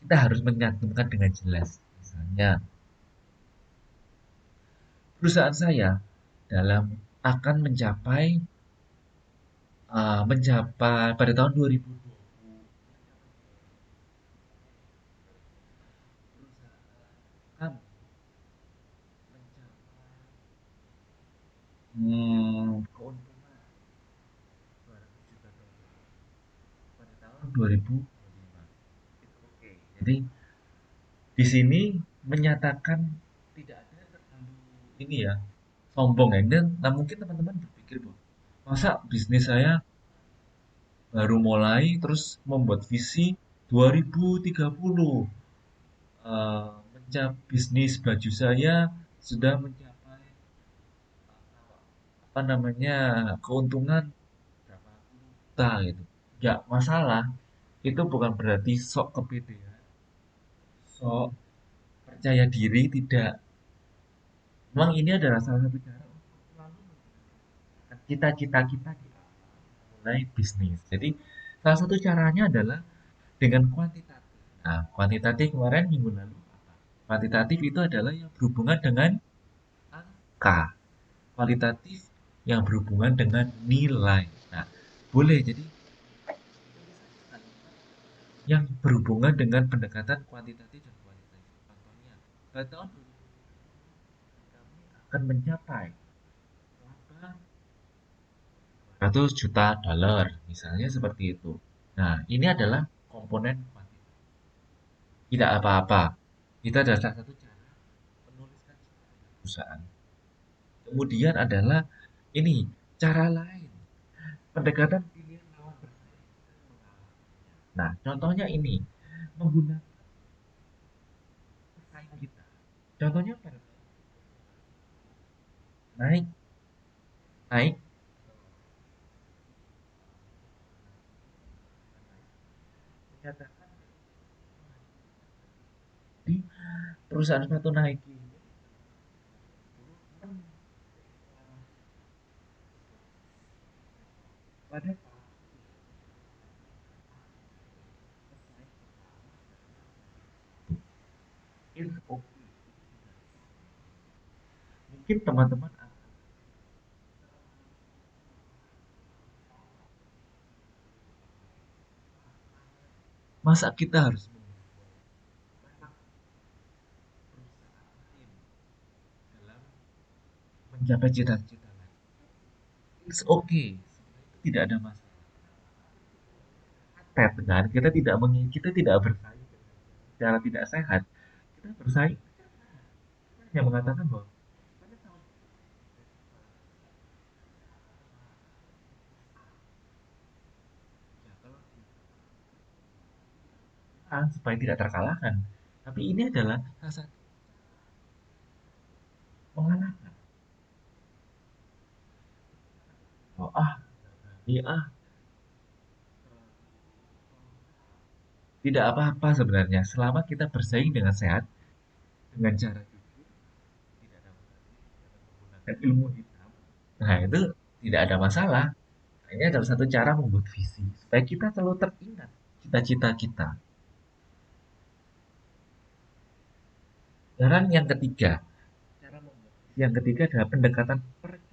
kita harus menyantumkan dengan jelas. Misalnya, perusahaan saya dalam akan mencapai pada tahun 2020 perusahaan kami mencapai keuntungan 200 juta dolar pada tahun 2025. Itu oke. Jadi di sini menyatakan tidak ada terlalu ini ya sombong ya. Dan nah mungkin teman-teman berpikir bahwa masa bisnis saya baru mulai terus membuat visi 2030 bisnis baju saya sudah mencapai apa namanya keuntungan berapa puluh juta gitu. Nggak masalah. Itu bukan berarti sok kepedean, sok percaya diri tidak. Memang ini adalah salah satu cara untuk selalu mencapai cita-cita kita di awal mulai bisnis. Jadi salah satu caranya adalah dengan kuantitatif. Nah, kuantitatif kemarin minggu lalu apa? Kuantitatif itu adalah yang berhubungan dengan angka. Kualitatif yang berhubungan dengan nilai. Nah, boleh jadi yang berhubungan dengan pendekatan kuantitatif dan kualitatif. Contohnya, pada tahun 2020 kami akan mencapai laba 100 juta dolar, misalnya seperti itu. Nah, ini adalah komponen kuantitatif. Tidak apa-apa. Itu adalah salah satu cara menuliskan perusahaan. Kemudian adalah ini cara lain, pendekatan pilihan lawan bersaing. Nah, contohnya ini menggunakan pesaing kita. Contohnya pada naik naik menyatakan di perusahaan sepatu Nike ini pada it's okay. Mungkin teman-teman akan masa kita harus membuat perusahaan lain dalam mencapai cita-cita lain. It's okay. Tidak ada masalah. Tet, kan? Kita tidak bersaing secara tidak sehat. Kita bersaing yang mengatakan bahwa ya, kalau supaya tidak terkalahkan. Tapi ini adalah salah satu pengalahkan. Oh, iya, tidak apa-apa sebenarnya selama kita bersaing dengan sehat dengan cara jujur, tidak ada masalah, menggunakan ilmu hitam. Nah, itu tidak ada masalah. Ini adalah satu cara membuat visi supaya kita selalu teringat cita-cita kita. Dan yang ketiga, cara membuat visi yang ketiga adalah pendekatan percontohan.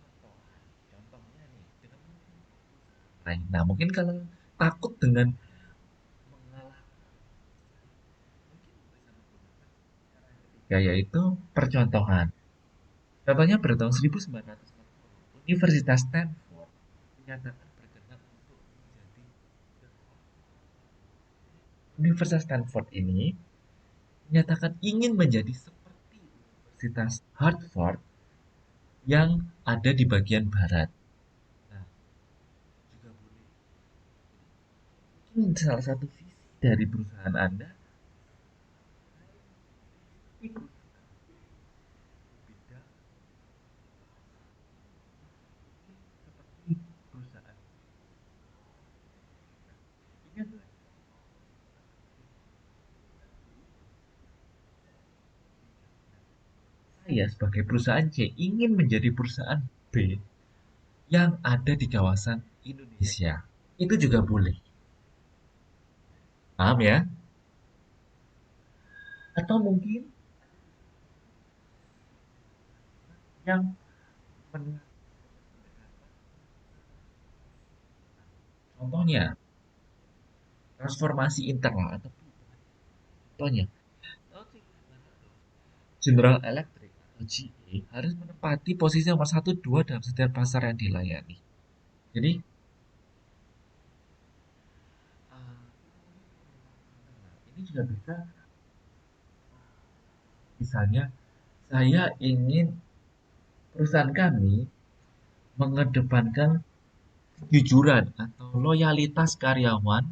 Contohnya nih, dengan nah mungkin kalau takut dengan mengalah, ya yaitu percontohan. Contohnya pada tahun 1940, Universitas Stanford menyatakan berkenan untuk menjadi Universitas Stanford ini menyatakan ingin menjadi seperti Universitas Harvard yang ada di bagian barat. Nah, juga boleh. Mungkin salah satu visi dari perusahaan Anda ikut bidang seperti perusahaan. Ini adalah saya sebagai perusahaan C ingin menjadi perusahaan B yang ada di kawasan Indonesia. Itu juga boleh. Paham ya? Atau mungkin yang men- contohnya transformasi internal atau contohnya General Electric atau GE harus menempati posisi nomor 1, 2 dalam setiap pasar yang dilayani. Jadi, ini juga bisa, misalnya, saya ingin perusahaan kami mengedepankan kejujuran atau loyalitas karyawan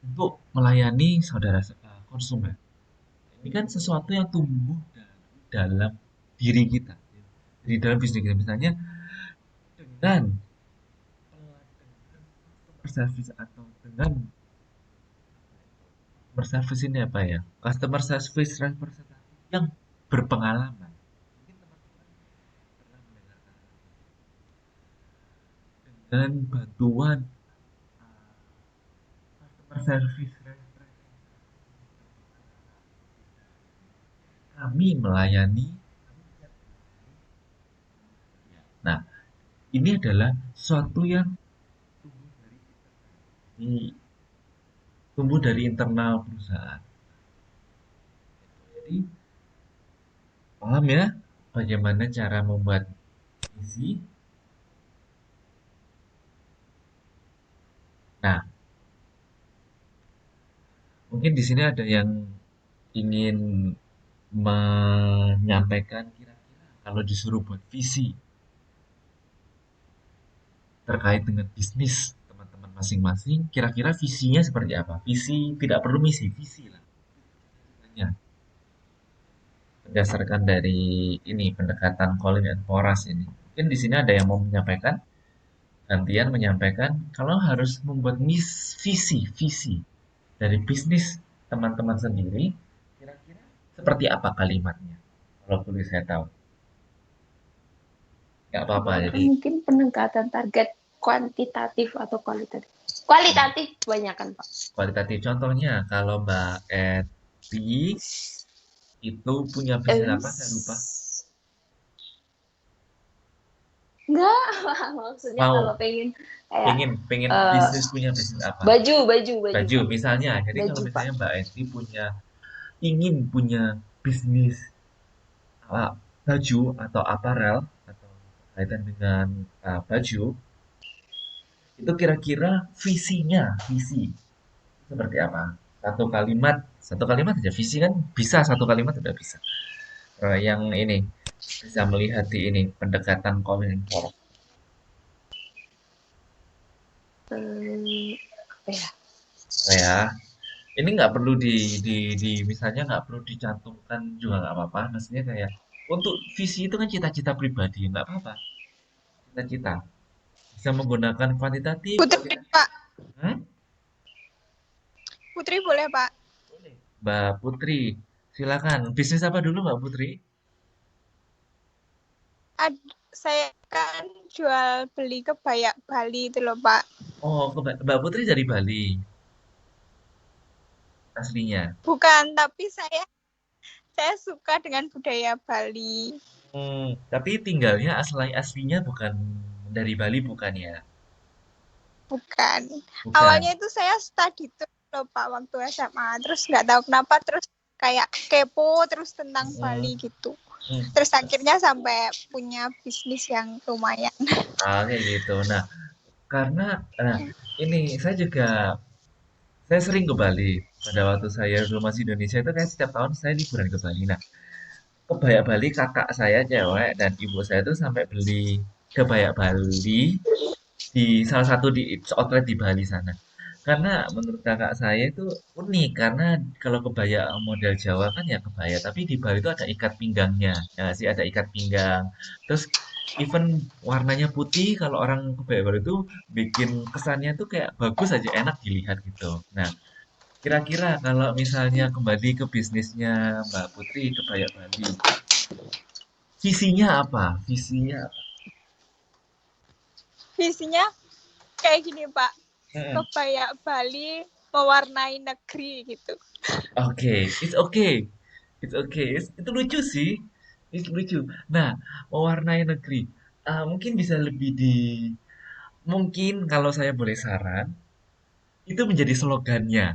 untuk melayani saudara konsumen. Ini kan sesuatu yang tumbuh dalam diri kita, di dalam bisnis kita. Misalnya dengan customer service atau dengan customer service ini apa ya? Customer service representative yang berpengalaman. Mungkin teman-teman pernah mendengarkan dengan bantuan customer service representative kami melayani. Nah, ini adalah suatu yang tumbuh dari internal perusahaan. Jadi, paham ya bagaimana cara membuat visi? Nah, mungkin di sini ada yang ingin menyampaikan kira-kira kalau disuruh buat visi terkait dengan bisnis teman-teman masing-masing, kira-kira visinya seperti apa? Visi tidak perlu misi, visi lah. Hanya berdasarkan dari ini pendekatan Colin and Porras ini. Mungkin di sini ada yang mau menyampaikan, gantian menyampaikan kalau harus membuat visi dari bisnis teman-teman sendiri, kira-kira seperti apa kalimatnya? Kalau boleh saya tahu. Nggak apa-apa, jadi Mungkin peningkatan target kuantitatif atau kualitatif. Kualitatif kebanyakan, Pak. kualitatif. Contohnya, kalau Mbak Eti itu punya bisnis apa? Saya lupa. Enggak, maksudnya Mau kalau pengen kayak pengen uh, punya bisnis apa? baju, Baju, misalnya. Jadi kalau baju, Pak. misalnya Mbak Eti ingin punya bisnis baju atau aparel atau kaitan dengan baju, itu kira-kira visi seperti apa? Satu kalimat aja. Visi kan bisa satu kalimat sudah bisa. Yang ini bisa melihat di ini pendekatan Kominfo Apa ya? ya. Ini nggak perlu misalnya nggak perlu dicantumkan juga nggak apa-apa. Maksudnya kayak untuk visi itu kan cita-cita pribadi nggak apa-apa. Cita-cita bisa menggunakan kuantitatif. Putri, Pak. Hmm? Putri boleh, Pak. Mbak Putri, silakan. Bisnis apa dulu Mbak Putri? Saya kan jual beli kebaya Bali itu loh, Pak. Oh, Mbak Putri dari Bali aslinya. Bukan, tapi saya suka dengan budaya Bali. Tapi tinggalnya aslinya bukan dari Bali bukan ya? Bukan. Bukan. Awalnya itu saya study tour loh, Pak, waktu SMA. Terus nggak tahu kenapa, terus kayak kepo terus tentang Bali gitu. Terus akhirnya sampai punya bisnis yang lumayan. Kayak gitu. Nah, karena ini saya sering ke Bali. Pada waktu saya dulu masih Indonesia itu kayak setiap tahun saya liburan ke Bali. Nah, kebaya Bali kakak saya cewek dan ibu saya tuh sampai beli kebaya Bali di salah satu di outlet di Bali sana. Karena menurut kakak saya itu unik karena kalau kebaya model Jawa kan ya kebaya, tapi di Bali itu ada ikat pinggangnya. Ya nggak sih ada ikat pinggang. Terus even warnanya putih kalau orang kebaya Bali itu bikin kesannya tuh kayak bagus aja enak dilihat gitu. Nah, kira-kira kalau misalnya kembali ke bisnisnya Mbak Putri kebaya Bali, Visinya apa? Visinya apa? Visinya kayak gini, Pak. Mm-mm. Kebaya Bali mewarnai negeri gitu. Oke, it's okay. It's okay. Itu lucu sih. Itu lucu. Nah, mewarnai negeri. Mungkin bisa lebih mungkin kalau saya boleh saran, itu menjadi slogannya.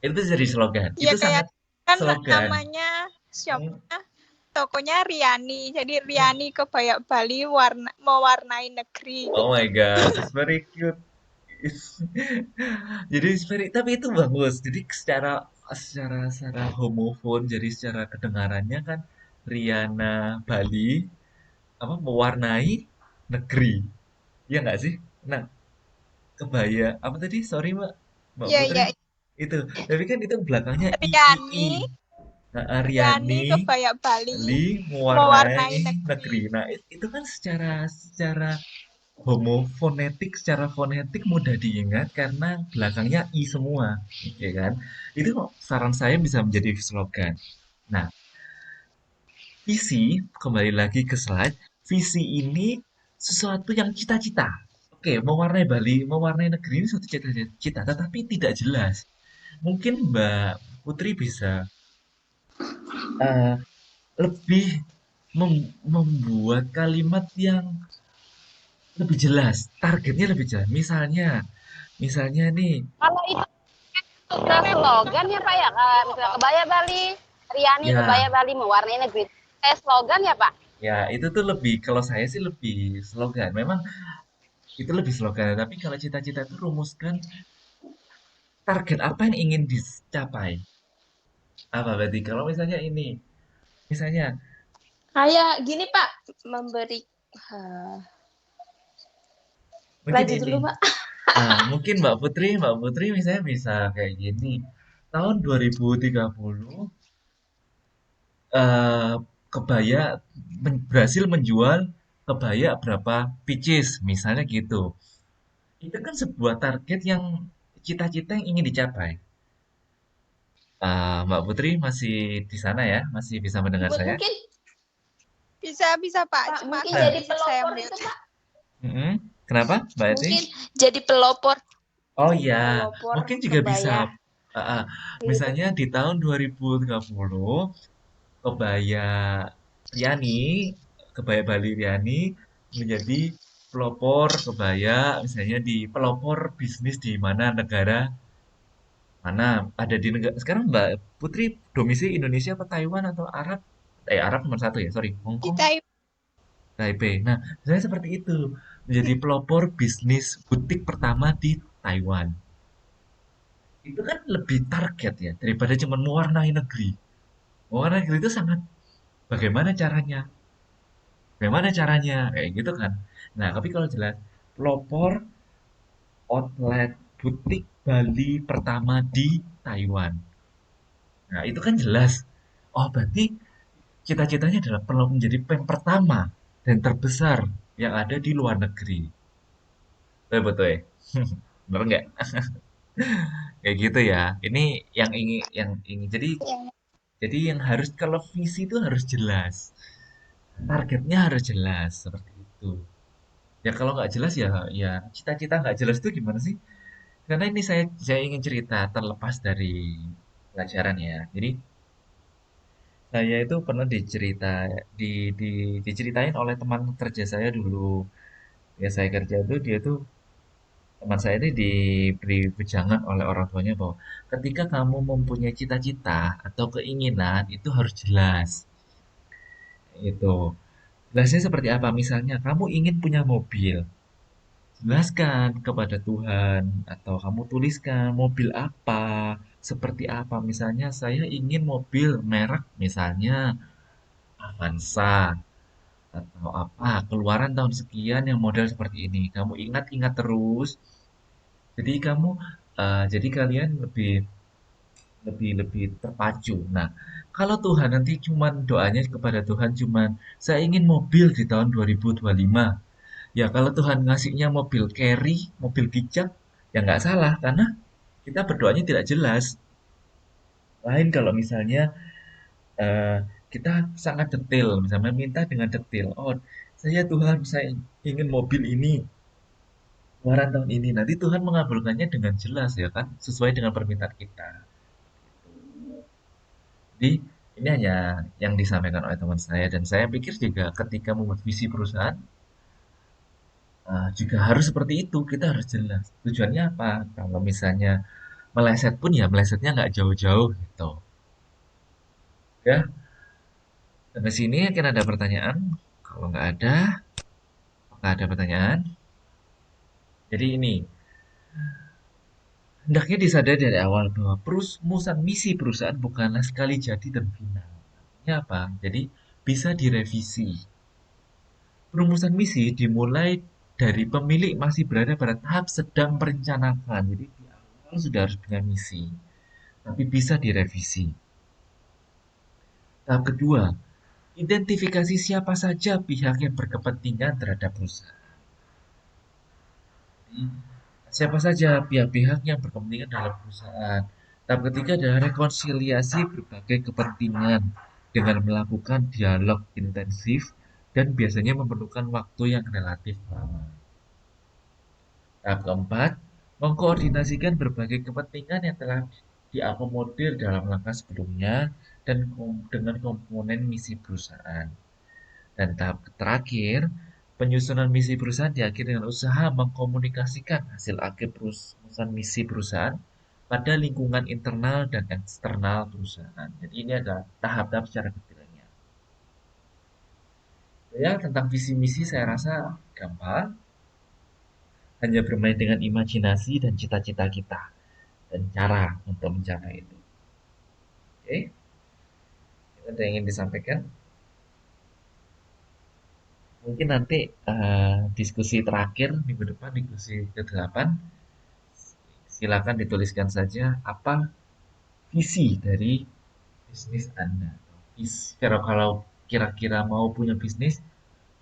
Itu jadi slogan. Ya Itu kayak sangat kan slogan. namanya Hmm. shopnya, tokonya Riani. Jadi Riani Kebaya Bali mewarnai negeri Oh gitu. my God, it's very cute. Jadi it's very, tapi itu bagus. Jadi secara secara homofon, jadi secara kedengarannya kan Riana Bali apa mewarnai negeri. Iya nggak sih? Nah, kebaya apa tadi? Sorry Mbak Iya, Putri. iya. Itu. Tapi kan itu belakangnya I. Riani, Nah, Riani Aryani Kebaya Bali Bali mewarnai mewarnai negeri. negeri. Nah, itu kan secara homofonetik, secara fonetik mudah diingat karena belakangnya I semua, oke kan? Itu saran saya bisa menjadi slogan. Nah, visi, kembali lagi ke slide, visi ini sesuatu yang cita-cita. Oke, mewarnai Bali, mewarnai negeri ini suatu cita-cita, tetapi tidak jelas. Mungkin Mbak Putri bisa eh, lebih membuat kalimat yang lebih jelas, targetnya lebih jelas. Misalnya nih, Kalau itu udah slogan ya Pak ya, misalnya Kebaya Bali, Riani Kebaya ya, Bali mewarnai negeri. Slogan ya Pak? ya itu tuh lebih, kalau saya sih lebih slogan. Memang itu lebih slogan, tapi kalau cita-cita itu rumuskan target apa yang ingin dicapai. Apa berarti? Kalau misalnya ini, misalnya, Kayak gini Pak, memberi Ah, mungkin lanjut ini. dulu Pak. Mungkin Mbak Putri misalnya bisa kayak gini. Tahun 2030, eh, kebaya berhasil menjual kebaya berapa pieces, misalnya gitu. Itu kan sebuah target yang cita-cita yang ingin dicapai. Mbak Putri masih di sana ya? Masih bisa mendengar saya? Mungkin Bisa Pak, Pak, cuma mungkin agak Nah, jadi susah saya pelopor itu mute. Pak. mm-mm. Kenapa, Mbak Eti? Mungkin jadi pelopor, Oh jadi ya, pelopor mungkin juga bisa. kebaya Ah, ah. gitu. Misalnya di tahun 2030, kebaya Riani, kebaya Bali Riani menjadi pelopor kebaya, misalnya di pelopor bisnis di mana negara mana ada di negara sekarang Mbak Putri domisili Indonesia atau Taiwan atau Arab? Arab nomor satu ya, sorry, Hong Kong, Kita Taipei. Nah, saya seperti itu menjadi pelopor bisnis butik pertama di Taiwan. Itu kan lebih target ya daripada cuma mewarnai negeri. Mewarnai negeri itu sangat bagaimana caranya? Bagaimana caranya? Kayak gitu kan. Nah, tapi kalau jelas pelopor outlet butik Bali pertama di Taiwan. Nah, itu kan jelas. Oh, berarti cita-citanya adalah perlu menjadi yang pertama dan terbesar yang ada di luar negeri. Betul betul ya? Bener nggak? Kayak gitu ya. Ini yang ingin. Jadi yang harus kalau visi itu harus jelas. Targetnya harus jelas seperti itu. Ya kalau nggak jelas ya ya cita-cita nggak jelas itu gimana sih? Karena ini saya ingin cerita terlepas dari pelajaran ya. Jadi saya itu pernah diceritain oleh teman kerja saya dulu. Ya saya kerja itu dia tuh teman saya ini diberi wejangan oleh orang tuanya bahwa ketika kamu mempunyai cita-cita atau keinginan itu harus jelas. Itu. Jelasnya seperti apa? Misalnya kamu ingin punya mobil. Jelaskan kepada Tuhan atau kamu tuliskan mobil apa, seperti apa. Misalnya saya ingin mobil merek misalnya Avanza atau apa, keluaran tahun sekian yang model seperti ini. Kamu ingat-ingat terus. Jadi kalian lebih lebih lebih terpacu. Nah, kalau Tuhan nanti cuman doanya kepada Tuhan cuman saya ingin mobil di tahun 2025. Ya kalau Tuhan ngasihnya mobil carry, mobil bijak, ya nggak salah karena kita berdoanya tidak jelas. Lain kalau misalnya eh, kita sangat detail, misalnya minta dengan detail. Oh, Tuhan, saya ingin mobil ini keluaran tahun ini. Nanti Tuhan mengabulkannya dengan jelas ya kan, sesuai dengan permintaan kita. Jadi ini hanya yang disampaikan oleh teman saya dan saya pikir juga ketika membuat visi perusahaan juga harus seperti itu. Kita harus jelas tujuannya apa. Kalau misalnya meleset pun ya melesetnya nggak jauh-jauh gitu. Ya, sampai sini mungkin ada pertanyaan. Kalau nggak ada, apakah ada pertanyaan? Jadi ini, hendaknya disadari dari awal bahwa perumusan misi perusahaan bukanlah sekali jadi dan final. Artinya apa? Jadi bisa direvisi. Perumusan misi dimulai dari pemilik masih berada pada tahap sedang merencanakan. Jadi di awal sudah harus punya misi, tapi bisa direvisi. Tahap kedua, identifikasi siapa saja pihak yang berkepentingan terhadap perusahaan. Jadi, siapa saja pihak-pihak yang berkepentingan dalam perusahaan. Tahap ketiga adalah rekonsiliasi berbagai kepentingan dengan melakukan dialog intensif dan biasanya memerlukan waktu yang relatif lama. Tahap keempat, mengkoordinasikan berbagai kepentingan yang telah diakomodir dalam langkah sebelumnya dan dengan komponen misi perusahaan. Dan tahap terakhir, penyusunan misi perusahaan diakhiri dengan usaha mengkomunikasikan hasil akhir perumusan misi perusahaan pada lingkungan internal dan eksternal perusahaan. Jadi ini adalah tahap-tahap secara detailnya. Ya, tentang visi misi saya rasa gampang. Hanya bermain dengan imajinasi dan cita-cita kita dan cara untuk mencapai itu. Oke, ada yang ingin disampaikan? Mungkin nanti diskusi terakhir minggu depan, diskusi ke-8, silakan dituliskan saja apa visi dari bisnis Anda. Kalau kira-kira mau punya bisnis,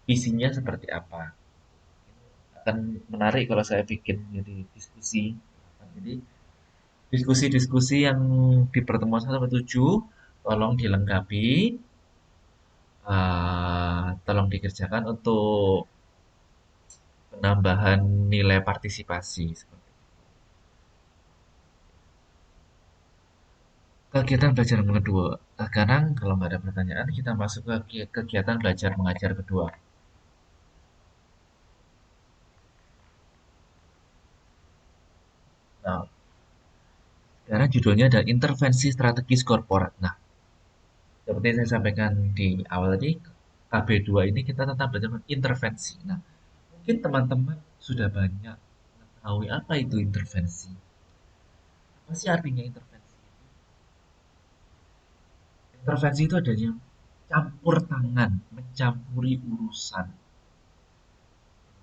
visinya seperti apa? Akan menarik kalau saya bikin jadi diskusi. Jadi diskusi-diskusi yang di pertemuan 1-7 tolong dilengkapi, tolong dikerjakan untuk penambahan nilai partisipasi. Kegiatan belajar kedua. Sekarang kalau nggak ada pertanyaan, kita masuk ke kegiatan belajar mengajar kedua. Nah, sekarang judulnya adalah intervensi strategis korporat. Nah, seperti yang saya sampaikan di awal tadi, KB2 ini kita tentang belajar intervensi. Nah, mungkin teman-teman sudah banyak mengetahui apa itu intervensi. Apa sih artinya intervensi? Intervensi itu adanya campur tangan, mencampuri urusan.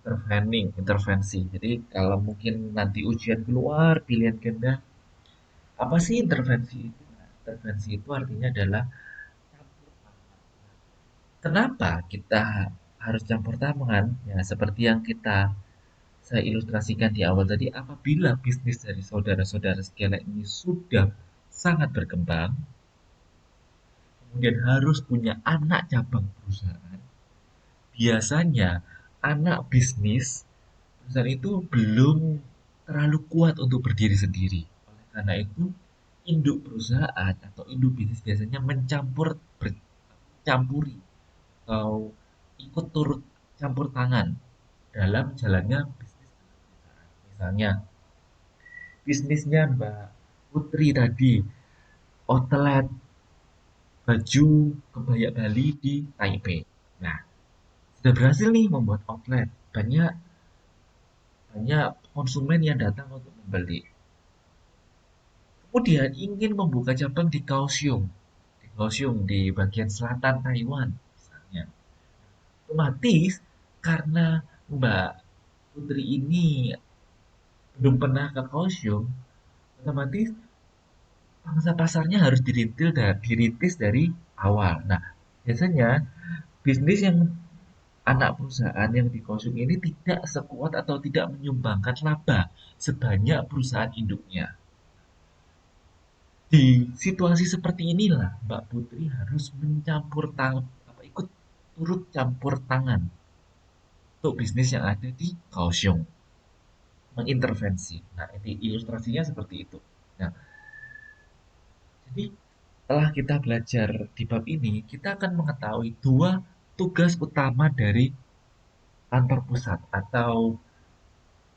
Intervensi. Jadi kalau mungkin nanti ujian keluar pilihan ganda, apa sih intervensi itu? Nah, intervensi itu artinya adalah campur tangan. Kenapa kita harus campur tangan? Ya, seperti yang saya ilustrasikan di awal tadi, apabila bisnis dari saudara-saudara sekalian ini sudah sangat berkembang, kemudian harus punya anak cabang perusahaan, biasanya anak bisnis perusahaan itu belum terlalu kuat untuk berdiri sendiri. Oleh karena itu, induk perusahaan atau induk bisnis biasanya mencampuri atau ikut turut campur tangan dalam jalannya bisnis perusahaan. Misalnya, bisnisnya Mbak Putri tadi, outlet baju kebaya Bali di Taipei. Nah, sudah berhasil nih membuat outlet. Banyak konsumen yang datang untuk membeli. Kemudian ingin membuka cabang di Kaohsiung di bagian selatan Taiwan misalnya. Otomatis karena Mbak Putri ini belum pernah ke Kaohsiung, otomatis pangsa pasarnya harus dirintis dari awal. Nah, biasanya bisnis yang anak perusahaan yang di Kaohsiung ini tidak sekuat atau tidak menyumbangkan laba sebanyak perusahaan induknya. Di situasi seperti inilah Mbak Putri harus ikut turut campur tangan untuk bisnis yang ada di Kaohsiung, mengintervensi. Nah, ini ilustrasinya seperti itu. Nah, jadi setelah kita belajar di bab ini, kita akan mengetahui dua tugas utama dari kantor pusat atau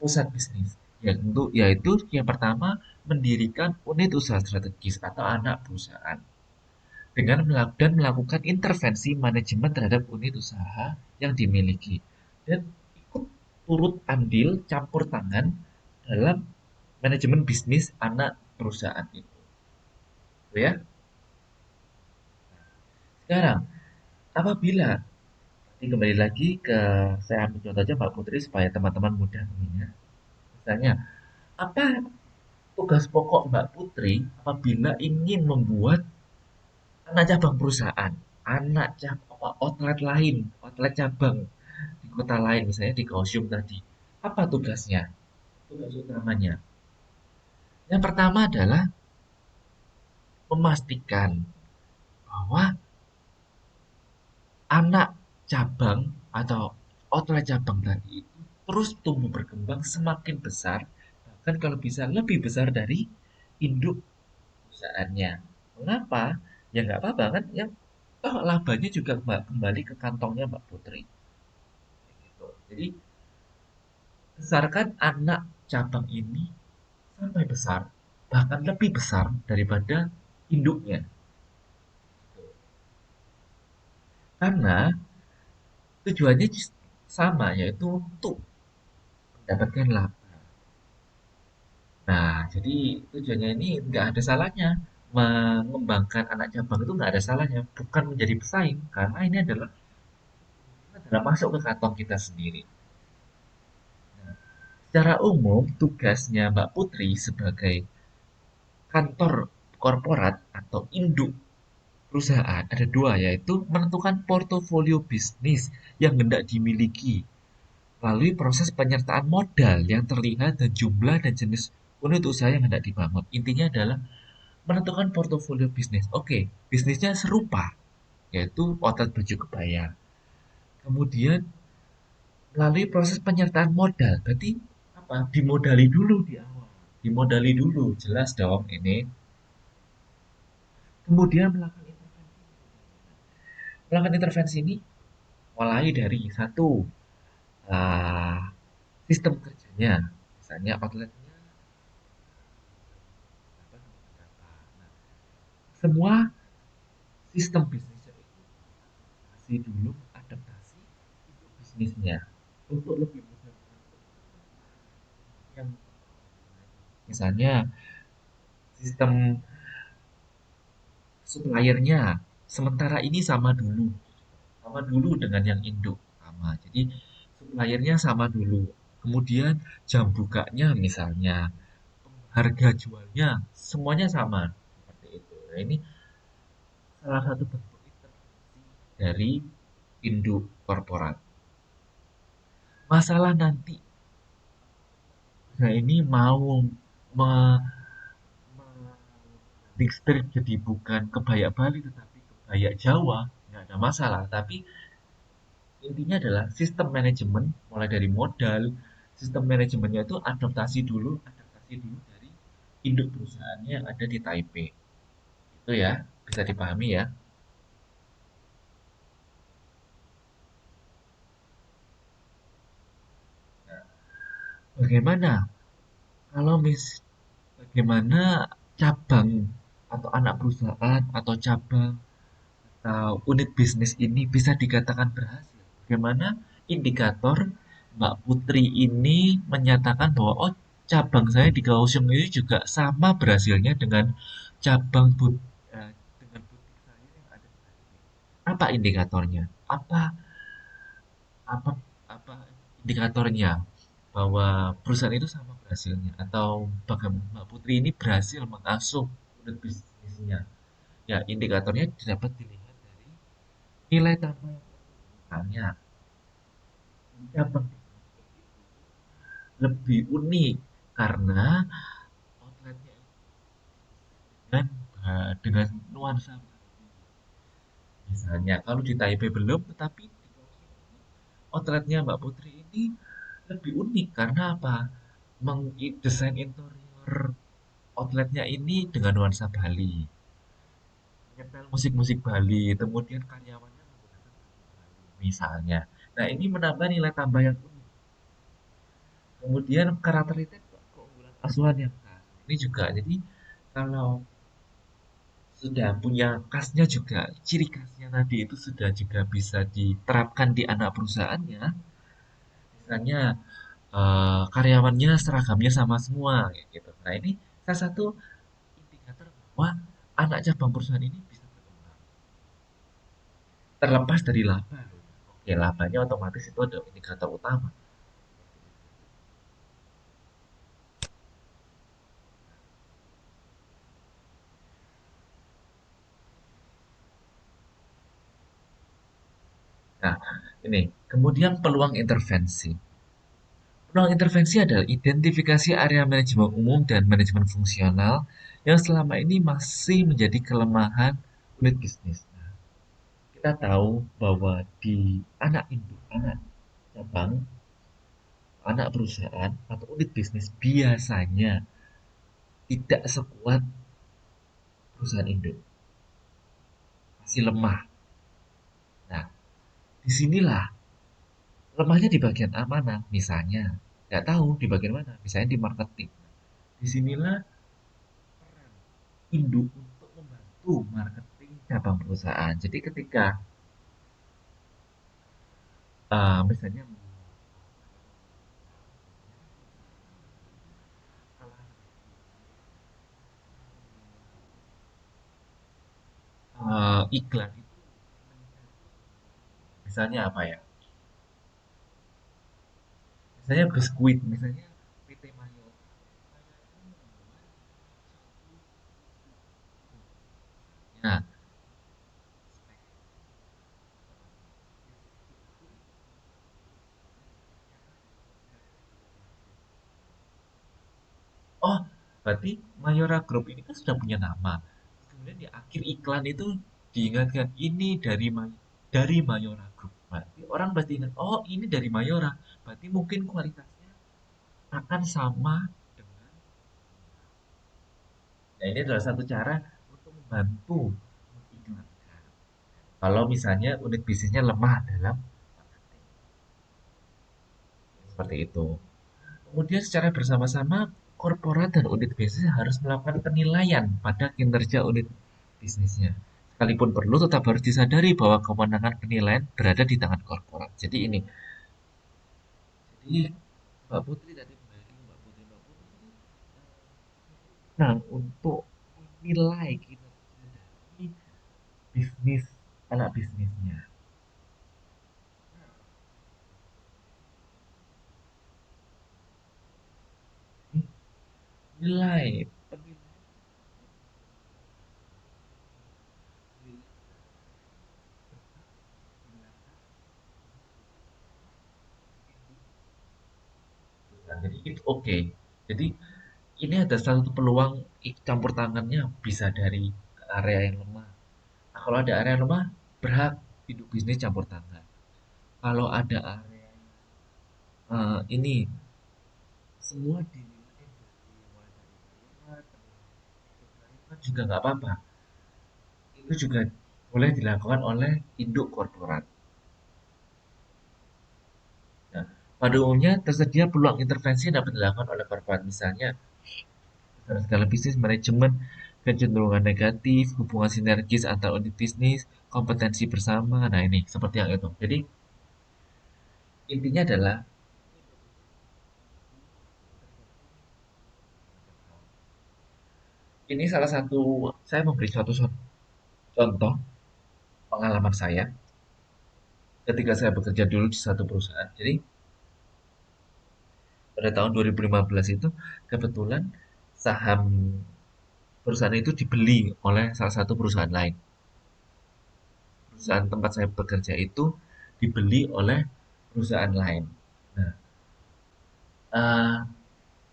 pusat bisnis. Yaitu yang pertama, mendirikan unit usaha strategis atau anak perusahaan dengan melakukan intervensi manajemen terhadap unit usaha yang dimiliki dan ikut turut andil campur tangan dalam manajemen bisnis anak perusahaan itu. Gitu ya. Sekarang, apabila ini kembali lagi ke saya ambil contoh aja Mbak Putri supaya teman-teman mudah mengingat. Misalnya, apa tugas pokok Mbak Putri apabila ingin membuat anak cabang perusahaan, outlet cabang di kota lain, misalnya di Kaohsiung tadi. Apa tugasnya? Tugas utamanya. Yang pertama adalah memastikan bahwa anak cabang atau outlet cabang tadi itu terus tumbuh berkembang semakin besar, bahkan kalau bisa lebih besar dari induk perusahaannya. Mengapa? Ya nggak apa-apa kan, yang toh labanya juga kembali ke kantongnya Mbak Putri. Gitu. Jadi besarkan anak cabang ini sampai besar, bahkan lebih besar daripada induknya. Karena tujuannya sama, yaitu untuk mendapatkan laba. Nah, jadi tujuannya ini nggak ada salahnya. Mengembangkan anak cabang itu nggak ada salahnya. Bukan menjadi pesaing, karena ini adalah masuk ke kantong kita sendiri. Nah, secara umum, tugasnya Mbak Putri sebagai kantor korporat atau induk perusahaan ada dua, yaitu menentukan portofolio bisnis yang hendak dimiliki melalui proses penyertaan modal yang terlihat dan jumlah dan jenis unit usaha yang hendak dibangun. Intinya adalah menentukan portofolio bisnis. Oke, bisnisnya serupa, yaitu outlet baju kebaya. Kemudian melalui proses penyertaan modal, berarti apa? Dimodali dulu di awal. Dimodali dulu, jelas dong ini. Kemudian melakukan intervensi. Melakukan intervensi ini mulai dari satu, sistem kerjanya. Misalnya outletnya Nah, semua sistem bisnisnya itu adaptasi dulu, adaptasi untuk bisnisnya untuk lebih mudah yang misalnya sistem suppliernya sementara ini sama dulu dengan yang induk sama, jadi suppliernya sama dulu, kemudian jam bukanya misalnya, harga jualnya semuanya sama seperti itu. Nah, ini salah satu bentuk intervensi dari induk korporat. Masalah nanti, nah ini mau me- me- jadi bukan kebaya Bali tetapi kebaya Jawa, nggak ada masalah. Tapi intinya adalah sistem manajemen, mulai dari modal, sistem manajemennya itu adaptasi dulu dari induk perusahaannya yang ada di Taipei. Itu ya, bisa dipahami ya. Nah, bagaimana kalau bagaimana cabang atau anak perusahaan atau cabang atau unit bisnis ini bisa dikatakan berhasil? Bagaimana indikator Mbak Putri ini menyatakan bahwa oh, cabang saya di Kaohsiung ini juga sama berhasilnya dengan cabang dengan butik saya yang ada di Taipei. Apa indikatornya? Apa apa apa indikatornya bahwa perusahaan itu sama berhasilnya, atau bagaimana Mbak Putri ini berhasil mengasuh unit bisnisnya? Ya, indikatornya dapat dilihat dari nilai tambah. Misalnya, cabang lebih unik karena outletnya dengan dengan nuansa. Misalnya kalau di Taipei belum, tetapi di outletnya Mbak Putri ini lebih unik karena apa? Desain interior outletnya ini dengan nuansa Bali, menyetel musik-musik Bali, kemudian karyawannya menggunakan baju Bali, misalnya. Nah, ini menambah nilai tambah yang unik. Kemudian karakteristik keunggulan asuhan yang khas. Ini juga, jadi kalau sudah punya khasnya juga, ciri khasnya tadi itu sudah juga bisa diterapkan di anak perusahaannya. Misalnya karyawannya seragamnya sama semua, kayak gitu. Nah, ini salah satu indikator bahwa anak cabang perusahaan ini bisa berkembang. Terlepas dari laba, loh. Oke, labanya otomatis itu ada indikator utama. Nah, ini kemudian peluang intervensi. Peluang intervensi adalah identifikasi area manajemen umum dan manajemen fungsional yang selama ini masih menjadi kelemahan unit bisnis. Nah, kita tahu bahwa di anak induk, anak cabang, anak perusahaan atau unit bisnis biasanya tidak sekuat perusahaan induk, masih lemah. Nah, disinilah lemahnya di bagian mana? Misalnya, nggak tahu di bagian mana. Misalnya di marketing. Disinilah peran induk untuk membantu marketing cabang perusahaan. Jadi ketika misalnya iklan itu, misalnya apa ya? Misalnya biskuit, misalnya PT Mayo. Nah, oh, berarti Mayora Group ini kan sudah punya nama. Kemudian di akhir iklan itu diingatkan ini dari Mayora Group. Berarti orang pasti ingat, oh ini dari Mayora. Berarti mungkin kualitasnya akan sama dengan. Nah, ini adalah satu cara untuk membantu mengiklankan. Kalau misalnya unit bisnisnya lemah dalam marketing. Seperti itu. Kemudian secara bersama-sama korporat dan unit bisnis harus melakukan penilaian pada kinerja unit bisnisnya. Sekalipun perlu, tetap harus disadari bahwa kewenangan penilaian berada di tangan korporat. Jadi Mbak Putri tadi kembali Mbak Putri ini nah untuk menilai kinerja dari bisnis anak bisnisnya. Nilai penilaian jadi itu oke. Jadi ini ada satu peluang campur tangannya bisa dari area yang lemah. Nah, kalau ada area yang lemah, berhak hidup bisnis campur tangan. Kalau ada area ini semua dinilai dari mulai dari karyawan, karyawan juga nggak apa-apa. Itu juga boleh dilakukan oleh induk korporat. Nah, pada umumnya tersedia peluang intervensi yang dapat dilakukan oleh korporat, misalnya dalam skala bisnis manajemen, kecenderungan negatif, hubungan sinergis antar unit bisnis, kompetensi bersama. Nah, ini seperti yang itu. Jadi intinya adalah ini salah satu, saya memberi suatu contoh pengalaman saya ketika saya bekerja dulu di satu perusahaan. Jadi pada tahun 2015 itu kebetulan saham perusahaan itu dibeli oleh salah satu perusahaan lain. Perusahaan tempat saya bekerja itu dibeli oleh perusahaan lain. Nah, uh,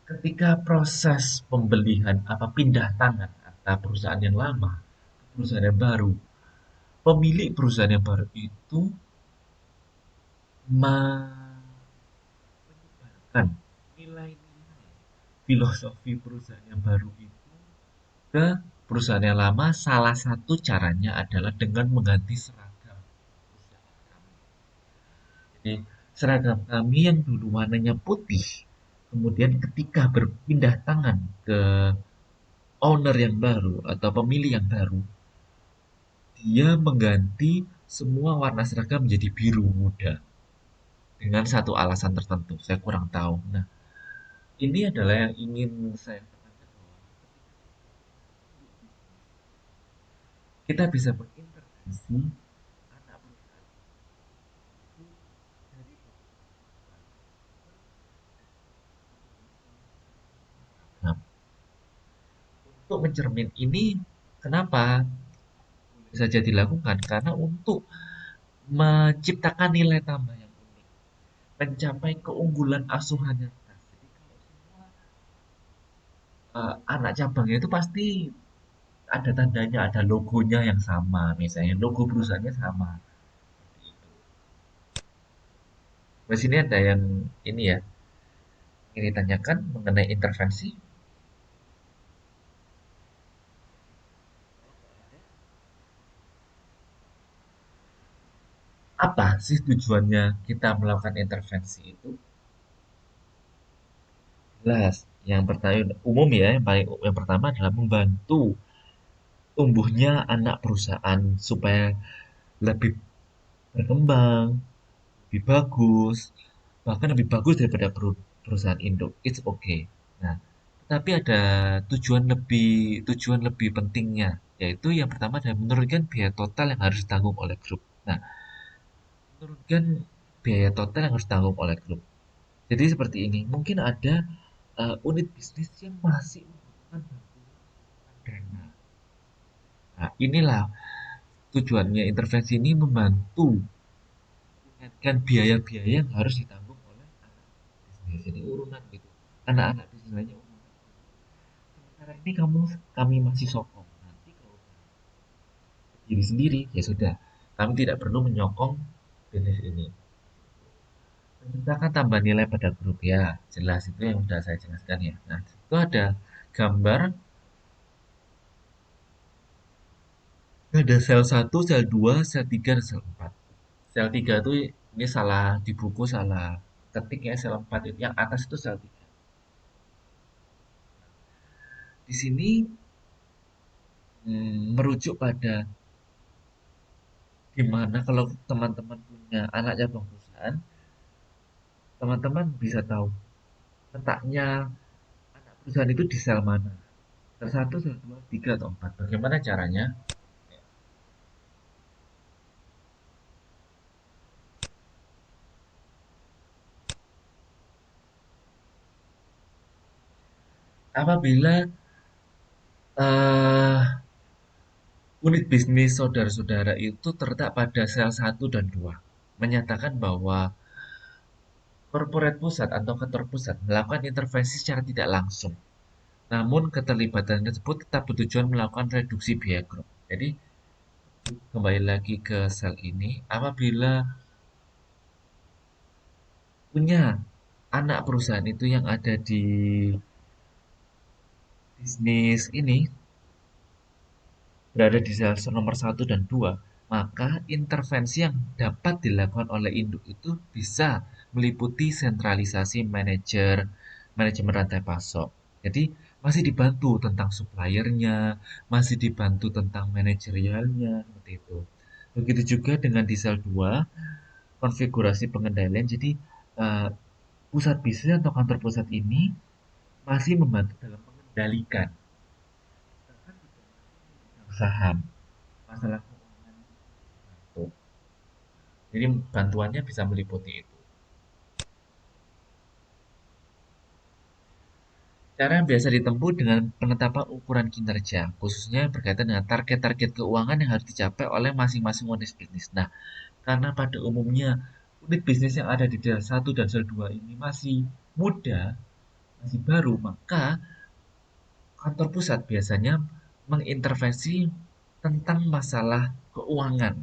ketika proses pembelian apa pindah tangan antara perusahaan yang lama ke perusahaan yang baru, pemilik perusahaan yang baru itu menyebarkan nilai-nilai filosofi perusahaan yang baru itu ke perusahaan yang lama. Salah satu caranya adalah dengan mengganti seragam perusahaan kami. Jadi seragam kami yang dulu warnanya putih, kemudian ketika berpindah tangan ke owner yang baru atau pemilik yang baru, dia mengganti semua warna seragam menjadi biru muda dengan satu alasan tertentu. Saya kurang tahu. Nah, ini adalah yang ingin saya katakan, bahwa kita bisa mengintervensi anak perusahaan itu dari nah, untuk mencermin ini, kenapa boleh saja dilakukan? Karena untuk menciptakan nilai tambah yang unik, mencapai keunggulan asuhan yang khas. Jadi kalau semua anak cabangnya itu pasti ada tandanya, ada logonya yang sama, misalnya logo perusahaannya sama. Seperti itu. Di sini ada yang ini ya, ingin ditanyakan mengenai intervensi. Apa sih tujuannya kita melakukan intervensi itu? Jelas, yang pertama umum ya, yang pertama adalah membantu tumbuhnya anak perusahaan supaya lebih berkembang, lebih bagus, bahkan lebih bagus daripada perusahaan induk. It's okay. Nah, tapi ada tujuan lebih pentingnya, yaitu yang pertama adalah menurunkan biaya total yang harus ditanggung oleh grup. Nah, menurunkan biaya total yang harus ditanggung oleh grup. Jadi seperti ini, mungkin ada unit bisnis yang masih membutuhkan bantuan dana. Nah, inilah tujuannya intervensi ini, membantu mengingatkan biaya-biaya yang harus ditanggung oleh anak bisnis. Jadi urunan gitu. Anak-anak bisnis lainnya urunan. Sementara ini kami masih sokong. Nanti kalau berdiri sendiri, ya sudah. Kami tidak perlu menyokong bisnis ini. Menciptakan tambah nilai pada grup, ya jelas, itu yang sudah saya jelaskan ya. Nah, itu ada gambar, ada sel 1, sel 2, sel 3, dan sel 4. Sel 3 itu ini salah di buku, salah ketik ya. Sel 4 itu yang atas itu sel 3. Di sini merujuk pada gimana kalau teman-teman punya anak cabang perusahaan, teman-teman bisa tahu letaknya anak perusahaan itu di sel mana. Sel 1, sel 2, 3, atau 4. Bagaimana caranya? Apabila eh, unit bisnis saudara-saudara itu terletak pada sel 1 dan 2, menyatakan bahwa korporat pusat atau kantor pusat melakukan intervensi secara tidak langsung. Namun keterlibatan tersebut tetap bertujuan melakukan reduksi biaya grup. Jadi kembali lagi ke sel ini, apabila punya anak perusahaan itu yang ada di bisnis ini berada di sel nomor 1 dan 2, maka intervensi yang dapat dilakukan oleh induk itu bisa meliputi sentralisasi manajemen rantai pasok. Jadi masih dibantu tentang suppliernya, masih dibantu tentang manajerialnya, seperti itu. Begitu juga dengan di sel 2, konfigurasi pengendalian. Jadi pusat bisnis atau kantor pusat ini masih membantu dalam mengendalikan saham, masalah keuangan itu. Jadi bantuannya bisa meliputi itu. Cara yang biasa ditempuh dengan penetapan ukuran kinerja, khususnya berkaitan dengan target-target keuangan yang harus dicapai oleh masing-masing unit bisnis. Nah, karena pada umumnya unit bisnis yang ada di sel 1 dan sel 2 ini masih muda, masih baru, maka kantor pusat biasanya mengintervensi tentang masalah keuangan,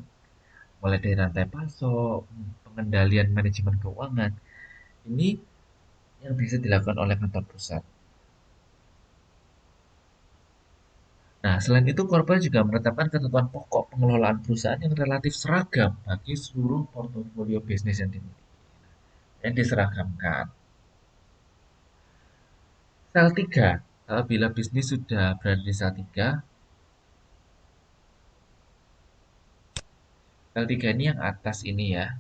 mulai dari rantai pasok, pengendalian manajemen keuangan. Ini yang bisa dilakukan oleh kantor pusat. Nah, selain itu, korporat juga menetapkan ketentuan pokok pengelolaan perusahaan yang relatif seragam bagi seluruh portofolio bisnis yang dimiliki. Yang diseragamkan. Sel 3, apabila bisnis sudah berada di sel 3, sel 3 ini yang atas ini ya.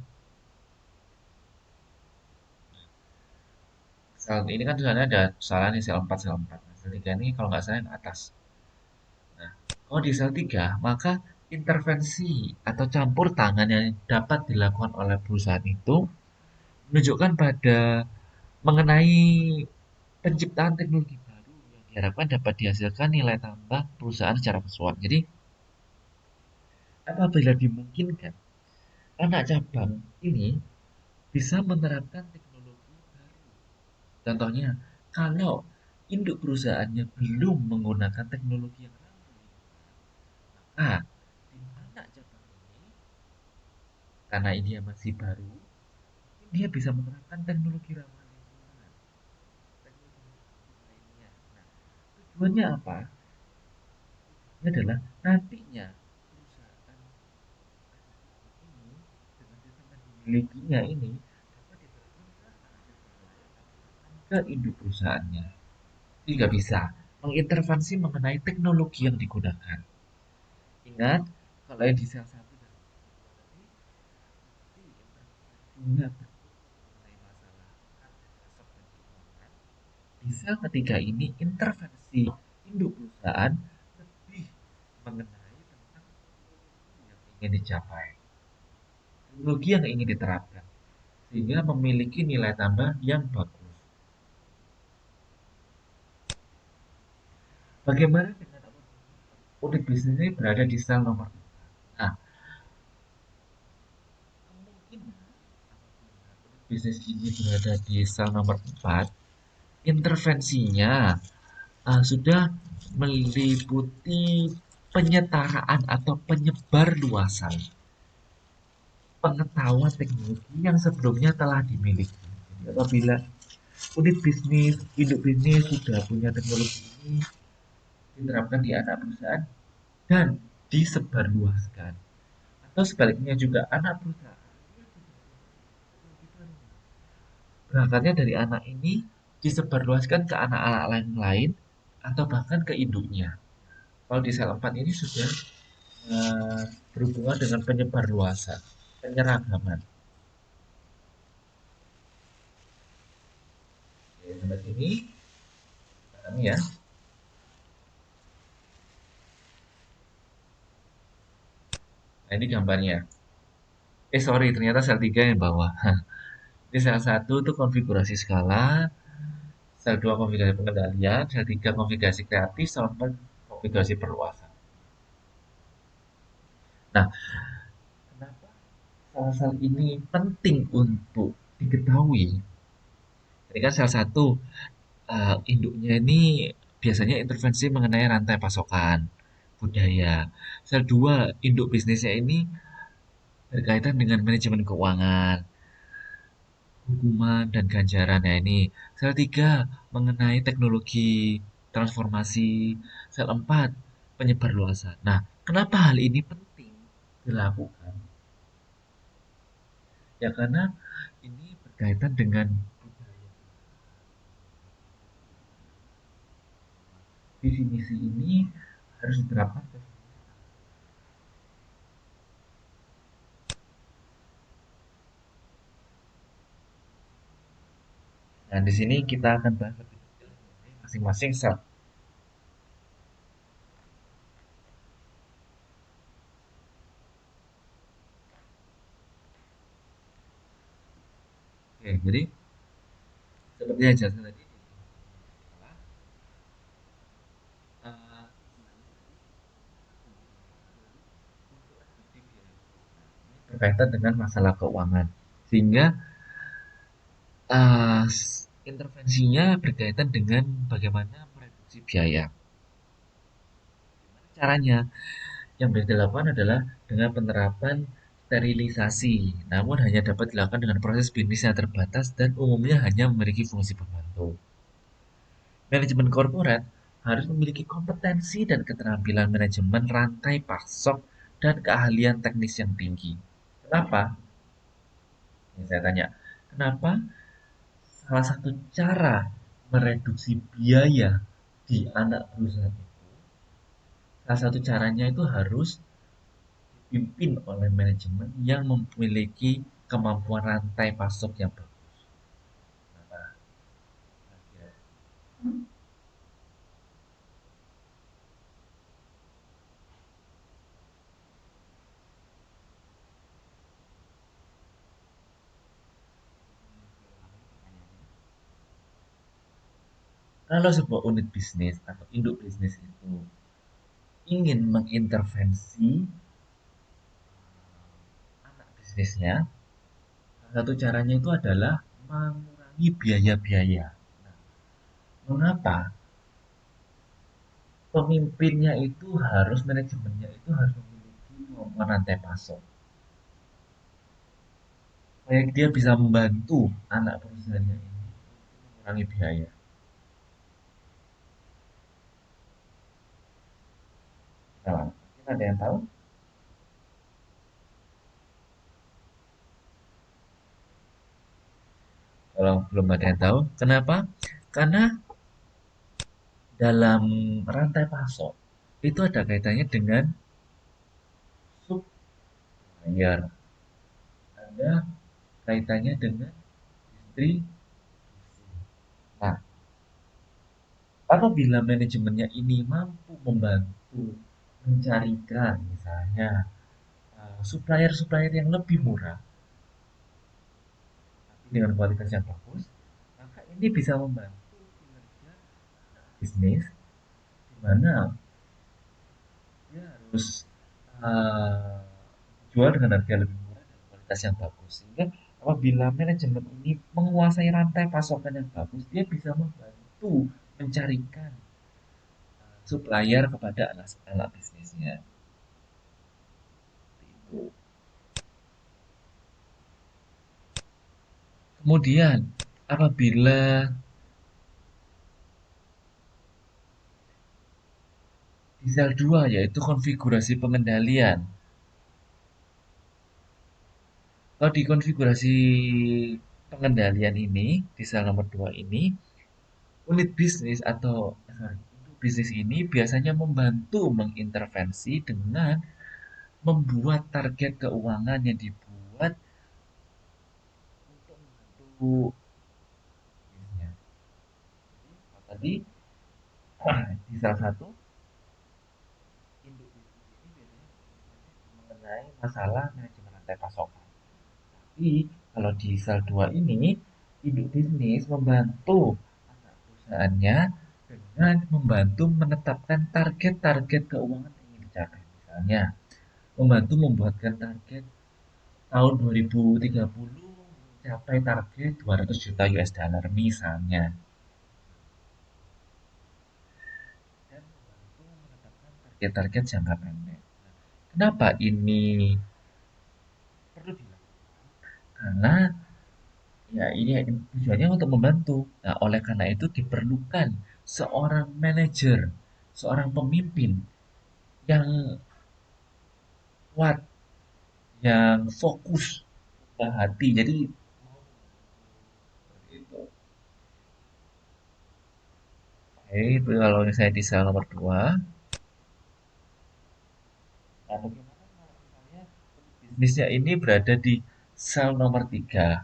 Sel ini kan tulisannya ada salah nih, sel 4, sel 4. Nah, sel 3 ini kalau nggak salah yang atas. Nah, kalau di sel 3, maka intervensi atau campur tangan yang dapat dilakukan oleh perusahaan itu menunjukkan pada mengenai penciptaan teknologi baru yang diharapkan dapat dihasilkan nilai tambah perusahaan secara keseluruhan. Jadi, apabila dimungkinkan, anak cabang ini bisa menerapkan teknologi baru. Contohnya, kalau induk perusahaannya belum menggunakan teknologi yang ramah lingkungan, maka di anak cabang ini, karena dia masih baru, dia bisa menerapkan teknologi ramah lingkungan, teknologi lainnya. Nah, tujuannya apa? Ini adalah nantinya perusahaan ini dengan sistem yang dimilikinya ini dapat diterapkan ke anak cabang lain atau bahkan ke induk perusahaannya. Jadi nggak bisa mengintervensi mengenai teknologi yang digunakan. Ingat, kalau yang di sel 1 dan sel 2 tadi, berarti intervensinya mengenai masalah rantai pasok dan keuangan. Di sel ketiga ini, intervensi induk perusahaan lebih mengenai tentang teknologi yang ingin dicapai, teknologi yang ingin diterapkan, sehingga memiliki nilai tambah yang bagus. Bagaimana dengan unit bisnis ini berada di sel nomor 4? Nah, kemungkinan apabila unit bisnis ini berada di sel nomor 4, intervensinya sudah meliputi penyetaraan atau penyebar luasan pengetahuan teknologi yang sebelumnya telah dimiliki. Jadi apabila unit bisnis, induk bisnis sudah punya teknologi ini diterapkan di anak perusahaan dan disebarluaskan. Atau sebaliknya juga anak perusahaan berangkatnya dari anak ini disebarluaskan ke anak-anak lain atau bahkan ke induknya. Kalau di sel 4 ini sudah berhubungan dengan penyebar luasan, penyeragaman. Oke, sampai sini kami ya. Nah, ini gambarnya. Sorry, ternyata sel 3 yang bawah. Ini sel 1 itu konfigurasi skala, sel 2 konfigurasi pengendalian, sel 3 konfigurasi kreatif, sel 4 konfigurasi perluasan. Nah, kenapa sel-sel ini penting untuk diketahui? Jadi kan sel 1 induknya ini biasanya intervensi mengenai rantai pasokan, budaya. Sel 2 induk bisnisnya ini berkaitan dengan manajemen keuangan, hukuman, dan ganjaran. Ya ini. Sel 3 mengenai teknologi transformasi. Sel 4 penyebar luasan. Nah, kenapa hal ini penting dilakukan? Ya karena ini berkaitan dengan budaya. Visi misi ini harus diterapkan ke. Nah, di sini kita akan bahas lebih detail mengenai masing-masing sel. Oke, jadi seperti yang jelaskan tadi, uh, berkaitan dengan masalah keuangan, sehingga uh, intervensinya berkaitan dengan bagaimana mereduksi biaya. caranya. Yang bisa dilakukan adalah dengan penerapan sterilisasi, namun hanya dapat dilakukan dengan proses bisnis yang terbatas dan umumnya hanya memiliki fungsi pembantu. Manajemen korporat harus memiliki kompetensi dan keterampilan manajemen rantai pasok dan keahlian teknis yang tinggi. Kenapa? Ini saya tanya, kenapa? Salah satu cara mereduksi biaya di anak perusahaan itu, salah satu caranya itu harus dipimpin oleh manajemen yang memiliki kemampuan rantai pasok yang bagus. Nah, kalau sebuah unit bisnis atau induk bisnis itu ingin mengintervensi anak bisnisnya, salah satu caranya itu adalah mengurangi biaya-biaya. Nah, mengapa? Pemimpinnya itu harus, manajemennya itu harus memiliki kemampuan rantai pasok. Supaya dia bisa membantu anak perusahaannya ini mengurangi biaya. Nah, mungkin ada yang tahu? Kalau belum ada yang tahu, kenapa? Karena dalam rantai pasok itu ada kaitannya dengan supplier, ada kaitannya dengan distribusi. Nah, apabila manajemennya ini mampu membantu mencarikan misalnya supplier-supplier yang lebih murah tapi dengan kualitas yang bagus, maka ini bisa membantu kinerja bisnis di mana dia harus uh, jual dengan harga lebih murah dan kualitas yang bagus. Sehingga apabila manajemen ini menguasai rantai pasokan yang bagus, dia bisa membantu mencarikan supplier kepada anak bisnisnya. Itu. Kemudian apabila di sel 2 yaitu konfigurasi pengendalian. Kalau di konfigurasi pengendalian ini, di sel nomor 2 ini, unit bisnis atau bisnis ini biasanya membantu mengintervensi dengan membuat target keuangan yang dibuat untuk membantu bisnisnya. Jadi, tadi di salah satu induk bisnis ini biasanya mengenai masalah manajemen rantai pasokan. Tapi kalau di sel 2 ini, induk bisnis membantu anak perusahaannya dengan membantu menetapkan target-target keuangan yang ingin dicapai. Misalnya, membantu membuatkan target tahun 2030 mencapai target 200 juta US dollar misalnya. Dan membantu menetapkan target-target jangka pendek. Kenapa ini perlu dilakukan? Karena ya ini tujuannya untuk membantu. Nah, oleh karena itu diperlukan seorang manajer, seorang pemimpin yang kuat, yang fokus, yang hati. Jadi seperti itu. Oke, itu kalau saya di sel nomor 2. Nah, bagaimana kalau misalnya bisnisnya ini berada di sel nomor 3?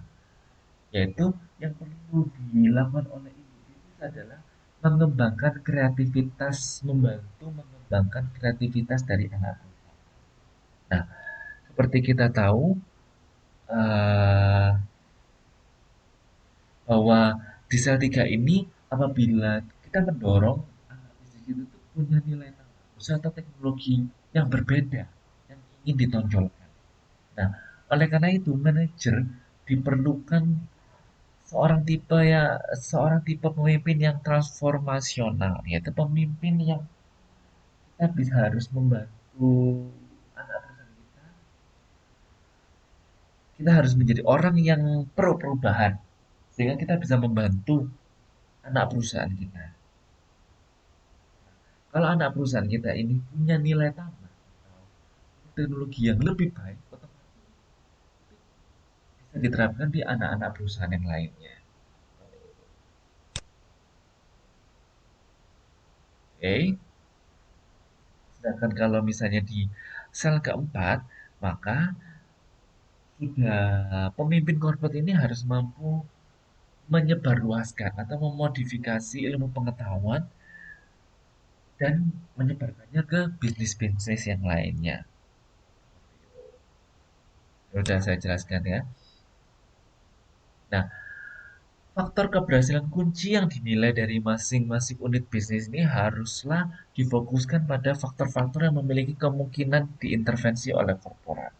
Yaitu yang perlu dilakukan oleh ibu bisnis adalah mengembangkan kreativitas, membantu mengembangkan kreativitas dari anak perusahaan. Nah, seperti kita tahu eh, bahwa di sel 3 ini apabila kita mendorong anak bisnis itu tuh punya nilai tambah usaha atau teknologi yang berbeda yang ingin ditonjolkan. Nah, oleh karena itu manajer diperlukan seorang tipe pemimpin yang transformasional, yaitu pemimpin yang kita bisa harus membantu anak perusahaan kita. Kita harus menjadi orang yang pro perubahan sehingga kita bisa membantu anak perusahaan kita. Kalau anak perusahaan kita ini punya nilai tambah atau teknologi yang lebih baik, otomatis bisa diterapkan di anak-anak perusahaan yang lainnya. Oke. Sedangkan kalau misalnya di sel keempat, maka sudah pemimpin korporat ini harus mampu menyebarluaskan atau memodifikasi ilmu pengetahuan dan menyebarkannya ke bisnis-bisnis yang lainnya. Sudah saya jelaskan ya. Nah, faktor keberhasilan kunci yang dinilai dari masing-masing unit bisnis ini haruslah difokuskan pada faktor-faktor yang memiliki kemungkinan diintervensi oleh korporat.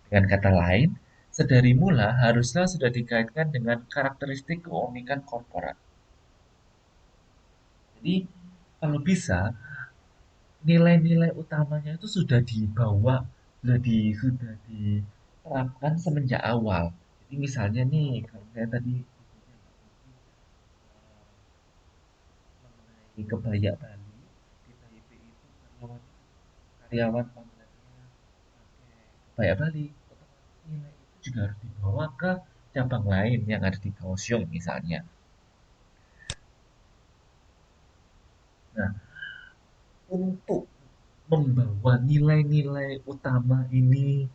Dengan kata lain, sedari mula haruslah sudah dikaitkan dengan karakteristik keunikan korporat. Jadi, kalau bisa, nilai-nilai utamanya itu sudah dibawa, sudah diterapkan semenjak awal. Jadi misalnya nih, kalau saya tadi mengenai kebaya Bali di Taipei itu karyawan kontraknya pakai kebaya Bali, otomatis nilai itu juga harus dibawa ke cabang lain yang ada di Kaohsiung misalnya. Nah, untuk membawa nilai-nilai utama ini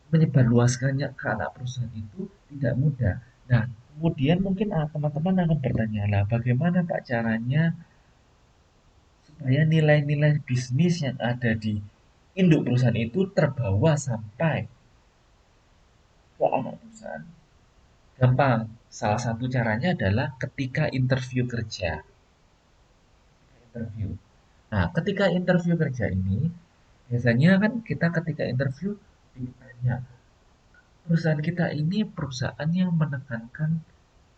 menyebarluaskannya ke anak perusahaan itu tidak mudah. Nah, kemudian mungkin teman-teman akan bertanya, lah bagaimana Pak caranya supaya nilai-nilai bisnis yang ada di induk perusahaan itu terbawa sampai ke anak perusahaan? Gampang, salah satu caranya adalah ketika interview kerja. Interview. Nah, ketika interview kerja ini, biasanya kan kita ketika interview ditanya, perusahaan kita ini perusahaan yang menekankan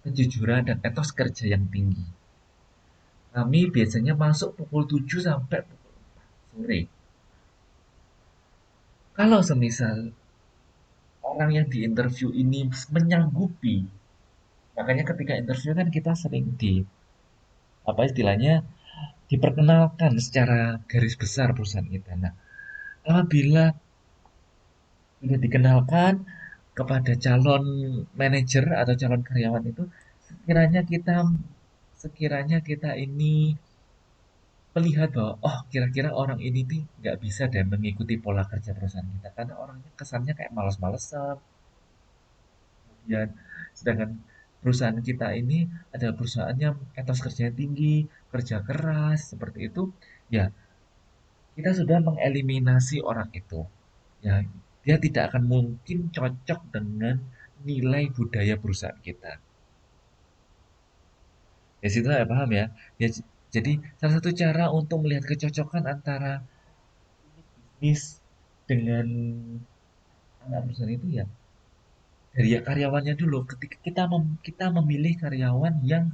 kejujuran dan etos kerja yang tinggi. Kami biasanya masuk pukul 7 sampai pukul 4 sore. Kalau semisal orang yang diinterview ini menyanggupi, makanya ketika interview kan kita sering apa istilahnya diperkenalkan secara garis besar perusahaan kita. Nah, apabila sudah dikenalkan kepada calon manajer atau calon karyawan itu, sekiranya kita ini melihat bahwa oh kira-kira orang ini nih nggak bisa dan mengikuti pola kerja perusahaan kita karena orangnya kesannya kayak malas-malesan. Kemudian sedangkan perusahaan kita ini adalah perusahaan yang etos kerjanya tinggi, kerja keras seperti itu, ya kita sudah mengeliminasi orang itu. Ya, dia tidak akan mungkin cocok dengan nilai budaya perusahaan kita. Ya situ ya paham ya. Ya, jadi salah satu cara untuk melihat kecocokan antara bisnis dengan anak perusahaan itu ya dari karyawannya dulu. Ketika kita memilih karyawan yang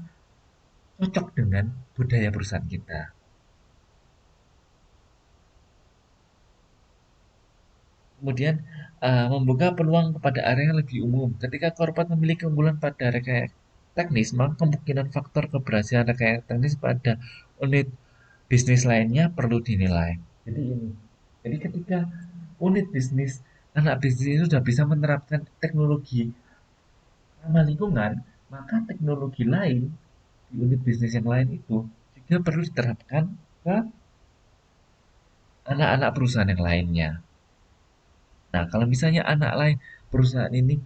cocok dengan budaya perusahaan kita. Kemudian membuka peluang kepada area yang lebih umum. Ketika korporat memiliki keunggulan pada rekayasa teknis, maka kemungkinan faktor keberhasilan rekayasa teknis pada unit bisnis lainnya perlu dinilai. Jadi ini. Jadi ketika unit bisnis anak bisnis itu sudah bisa menerapkan teknologi ramah lingkungan, maka teknologi lain di unit bisnis yang lain itu juga perlu diterapkan ke anak-anak perusahaan yang lainnya. Nah, kalau misalnya anak lain perusahaan ini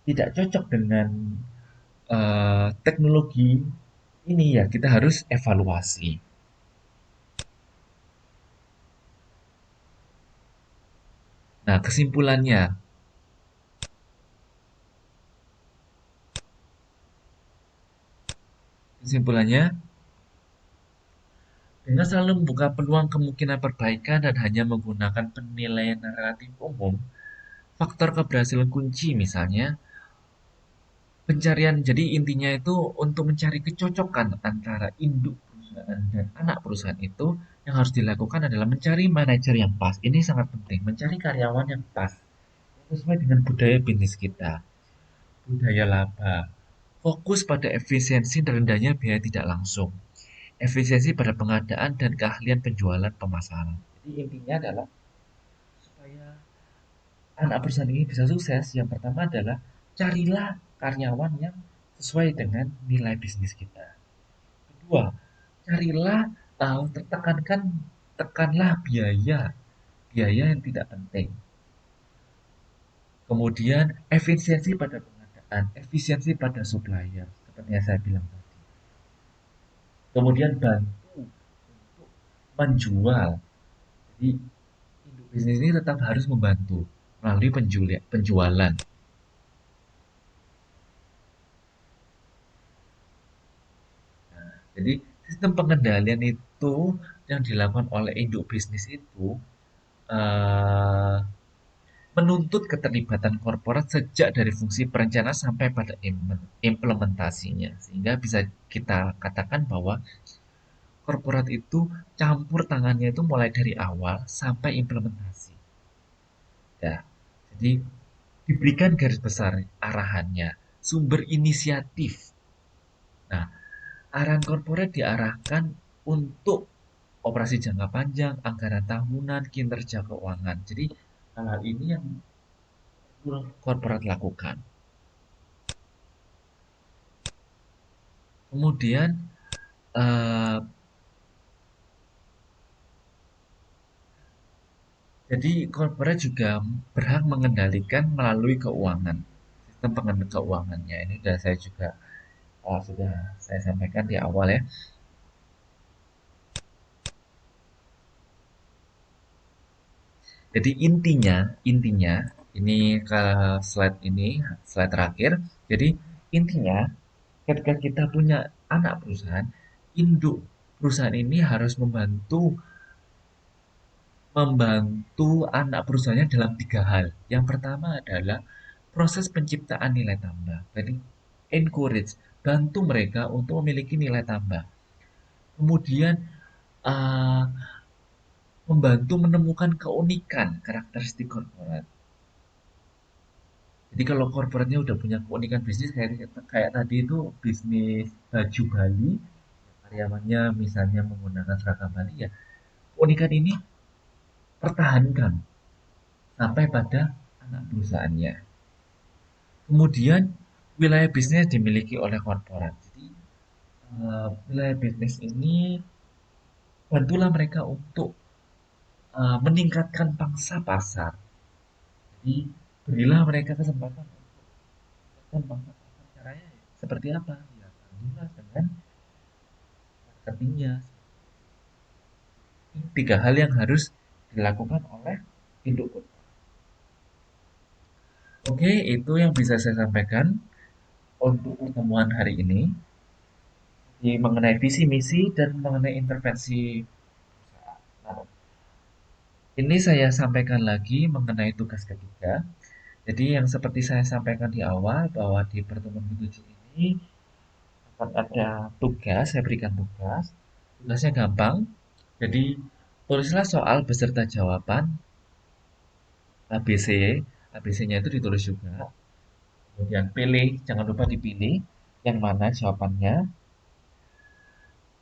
tidak cocok dengan teknologi ini ya kita harus evaluasi. Nah, kesimpulannya dengan selalu membuka peluang kemungkinan perbaikan dan hanya menggunakan penilaian relatif umum, faktor keberhasilan kunci misalnya pencarian. Jadi intinya itu untuk mencari kecocokan antara induk perusahaan dan anak perusahaan itu yang harus dilakukan adalah mencari manajer yang pas. Ini sangat penting, mencari karyawan yang pas sesuai dengan budaya bisnis kita, budaya laba. Fokus pada efisiensi dan rendahnya biaya tidak langsung, efisiensi pada pengadaan dan keahlian penjualan pemasaran. Jadi intinya adalah supaya anak perusahaan ini bisa sukses, yang pertama adalah carilah karyawan yang sesuai dengan nilai bisnis kita. Kedua, carilah tekanlah biaya biaya yang tidak penting. Kemudian efisiensi pada pengadaan, efisiensi pada supplier, seperti yang saya bilang tadi. Kemudian bantu untuk menjual. Jadi induk bisnis ini tetap harus membantu melalui penjualan. Jadi sistem pengendalian itu yang dilakukan oleh induk bisnis itu eh, menuntut keterlibatan korporat sejak dari fungsi perencanaan sampai pada implementasinya. Sehingga bisa kita katakan bahwa korporat itu campur tangannya itu mulai dari awal sampai implementasi. Ya, jadi diberikan garis besar arahannya, sumber inisiatif. Nah, arahan korporat diarahkan untuk operasi jangka panjang, anggaran tahunan, kinerja keuangan. Jadi hal ini yang korporat lakukan. Kemudian eh, jadi korporat juga berhak mengendalikan melalui keuangan, sistem pengendalian keuangannya. Ini sudah saya sampaikan di awal ya. Jadi intinya ini ke slide terakhir. Jadi intinya ketika kita punya anak perusahaan, induk perusahaan ini harus membantu membantu anak perusahaannya dalam 3 hal. Yang pertama adalah proses penciptaan nilai tambah. Jadi encourage, bantu mereka untuk memiliki nilai tambah. Kemudian uh, membantu menemukan keunikan karakteristik korporat. Jadi kalau korporatnya udah punya keunikan bisnis kayak tadi itu bisnis baju Bali, karyawannya misalnya menggunakan seragam Bali, ya keunikan ini pertahankan sampai pada anak perusahaannya. Kemudian wilayah bisnis dimiliki oleh korporat. Jadi wilayah bisnis ini bantulah mereka untuk meningkatkan pangsa pasar. Jadi berilah mereka kesempatan untuk meningkatkan pangsa pasar. Caranya seperti apa? Ya bantulah dengan marketingnya. Ini 3 hal yang harus dilakukan oleh induk. Oke, itu yang bisa saya sampaikan untuk pertemuan hari ini. Mengenai visi misi dan mengenai intervensi perusahaan. Nah, ini saya sampaikan lagi mengenai tugas ketiga. Jadi yang seperti saya sampaikan di awal bahwa di pertemuan ke-7 ini akan ada tugas, saya berikan tugas. Tugasnya gampang. Jadi tulislah soal beserta jawaban ABC. ABC-nya itu ditulis juga. Kemudian pilih, jangan lupa dipilih yang mana jawabannya.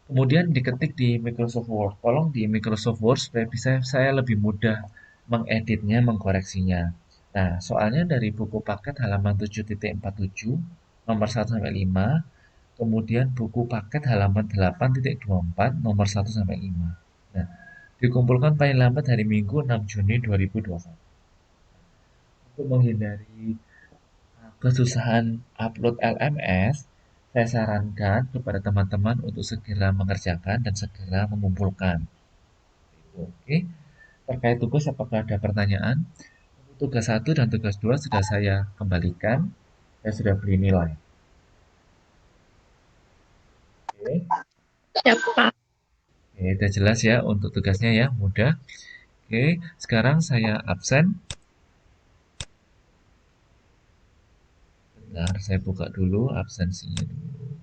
Kemudian diketik di Microsoft Word. Tolong di Microsoft Word supaya bisa saya lebih mudah mengeditnya, mengkoreksinya. Nah, soalnya dari buku paket halaman 7.47 nomor 1 sampai 5, kemudian buku paket halaman 8.24 nomor 1 sampai 5. Nah, dikumpulkan paling lambat hari Minggu 6 Juni 2021. Untuk menghindari kesusahan upload LMS, saya sarankan kepada teman-teman untuk segera mengerjakan dan segera mengumpulkan. Oke, terkait tugas apakah ada pertanyaan? Tugas 1 dan tugas 2 sudah saya kembalikan. Saya sudah beri nilai. Oke. Oke, sudah jelas ya untuk tugasnya ya, mudah. Oke, sekarang saya absen. Bentar, saya buka dulu absensinya dulu.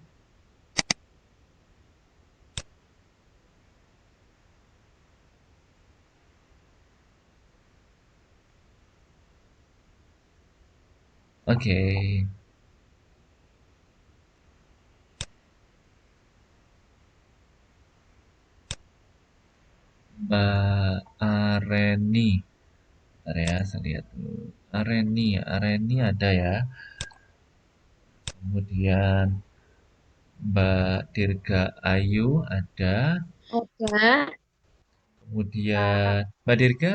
Oke. Mbak Areni. Bentar ya, saya lihat dulu. Areni ada ya. Kemudian Mbak Dirga Ayu ada. Ada. Kemudian Mbak Dirga,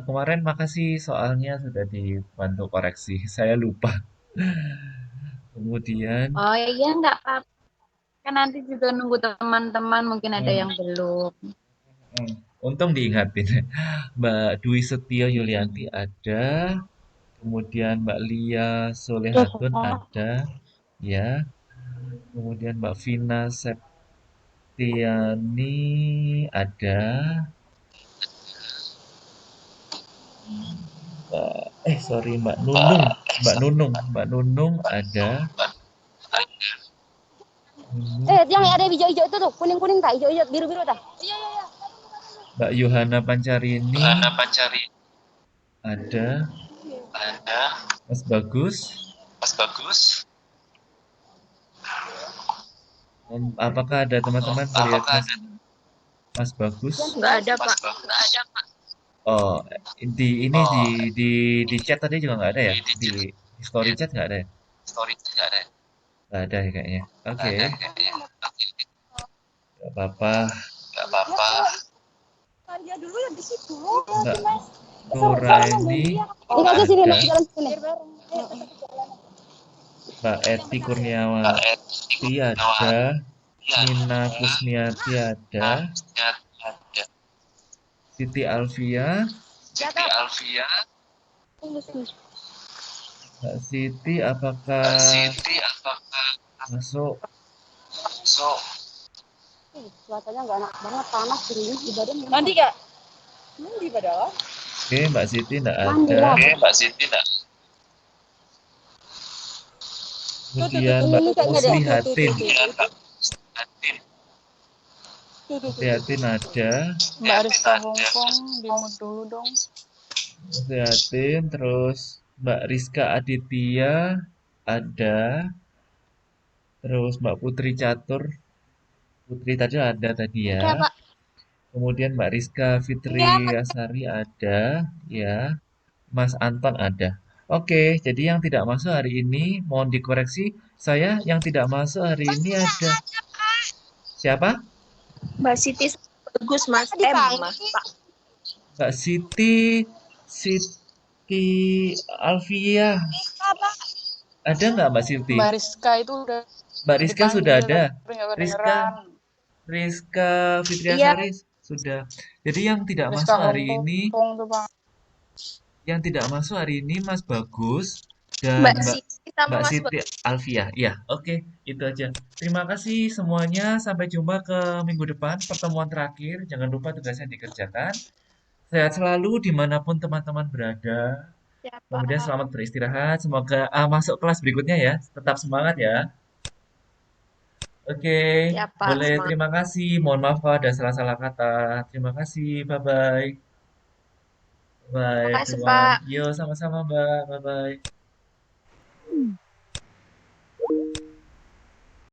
kemarin makasih soalnya sudah dibantu koreksi. Saya lupa. Kemudian, Oh iya, nggak apa-apa. Kan nanti juga nunggu teman-teman, mungkin ada hmm, yang belum. untung diingatin. Mbak Dwi Setio Yulianti ada. Kemudian Mbak Lia Solehatun ada. Ya. Kemudian Mbak Vina Septiani ada. Sorry, Mbak Nunung ada. Nunung. Yang ada hijau-hijau itu tuh, kuning-kuning tak, hijau-hijau, biru-biru tak. Mbak Yohana Pancarini ada. Mas Bagus. Apakah ada teman-teman melihat Mas Bagus? Nggak ada, Pak. Oh, di chat tadi juga nggak ada ya? Di story chat nggak ada ya? Nggak ada ya kayaknya. Oke, nggak apa-apa. Maria dulu yang di situ. Mbak Nuraini Ini aja sini, ada. jalan sini. Mbak Eti Kurniawati ada. Nina Kusniati ada. Siti Alfia. Mbak Siti apakah masuk? Cuacanya nggak enak banget, panas gerimis di badan. Mandi gak? Mandi padahal. Oke, Mbak Siti nggak Mandi ada. lah. Kemudian Mbak Ini kayaknya deh. Muslihatin. Tuh. Muslihatin ada. Mbak Rizka Hongkong, di mood dulu dong. Muslihatin, terus Mbak Rizka Aditya ada. Terus Mbak Putri Catur. Putri tadi ada tadi ya. Oke, Pak. Kemudian Mbak Rizka Fitri Asari ada, ya. Mas Anton ada. Oke, jadi yang tidak masuk hari ini mohon dikoreksi. Saya yang tidak masuk hari ini ada. Siapa? Mbak Siti bagus, Mas. Mas, Pak. Mbak Siti Alfia. Ada nggak Mbak Siti? Mbak Rizka itu udah Mbak Rizka sudah ada. tapi nggak Rizka kedengeran. Rizka Fitri Iya. Asari sudah. Jadi yang tidak Rizka masuk hari ini, Hongkong tuh, Pak. Mas Bagus dan Mbak Mbak Siti sama Mbak Mas Siti Alfia. Ya, oke, itu aja. Terima kasih semuanya. Sampai jumpa ke minggu depan, pertemuan terakhir. Jangan lupa tugasnya dikerjakan. Sehat selalu dimanapun teman-teman berada. Siapa? Kemudian selamat beristirahat. Semoga masuk kelas berikutnya ya. Tetap semangat ya. Oke, Siapa? boleh. Semangat. Terima kasih. Mohon maaf kalau ada salah-salah kata. Terima kasih. Bye-bye. Bye, Makasih, everyone. Pak. Yo, sama-sama, Mbak. Bye-bye.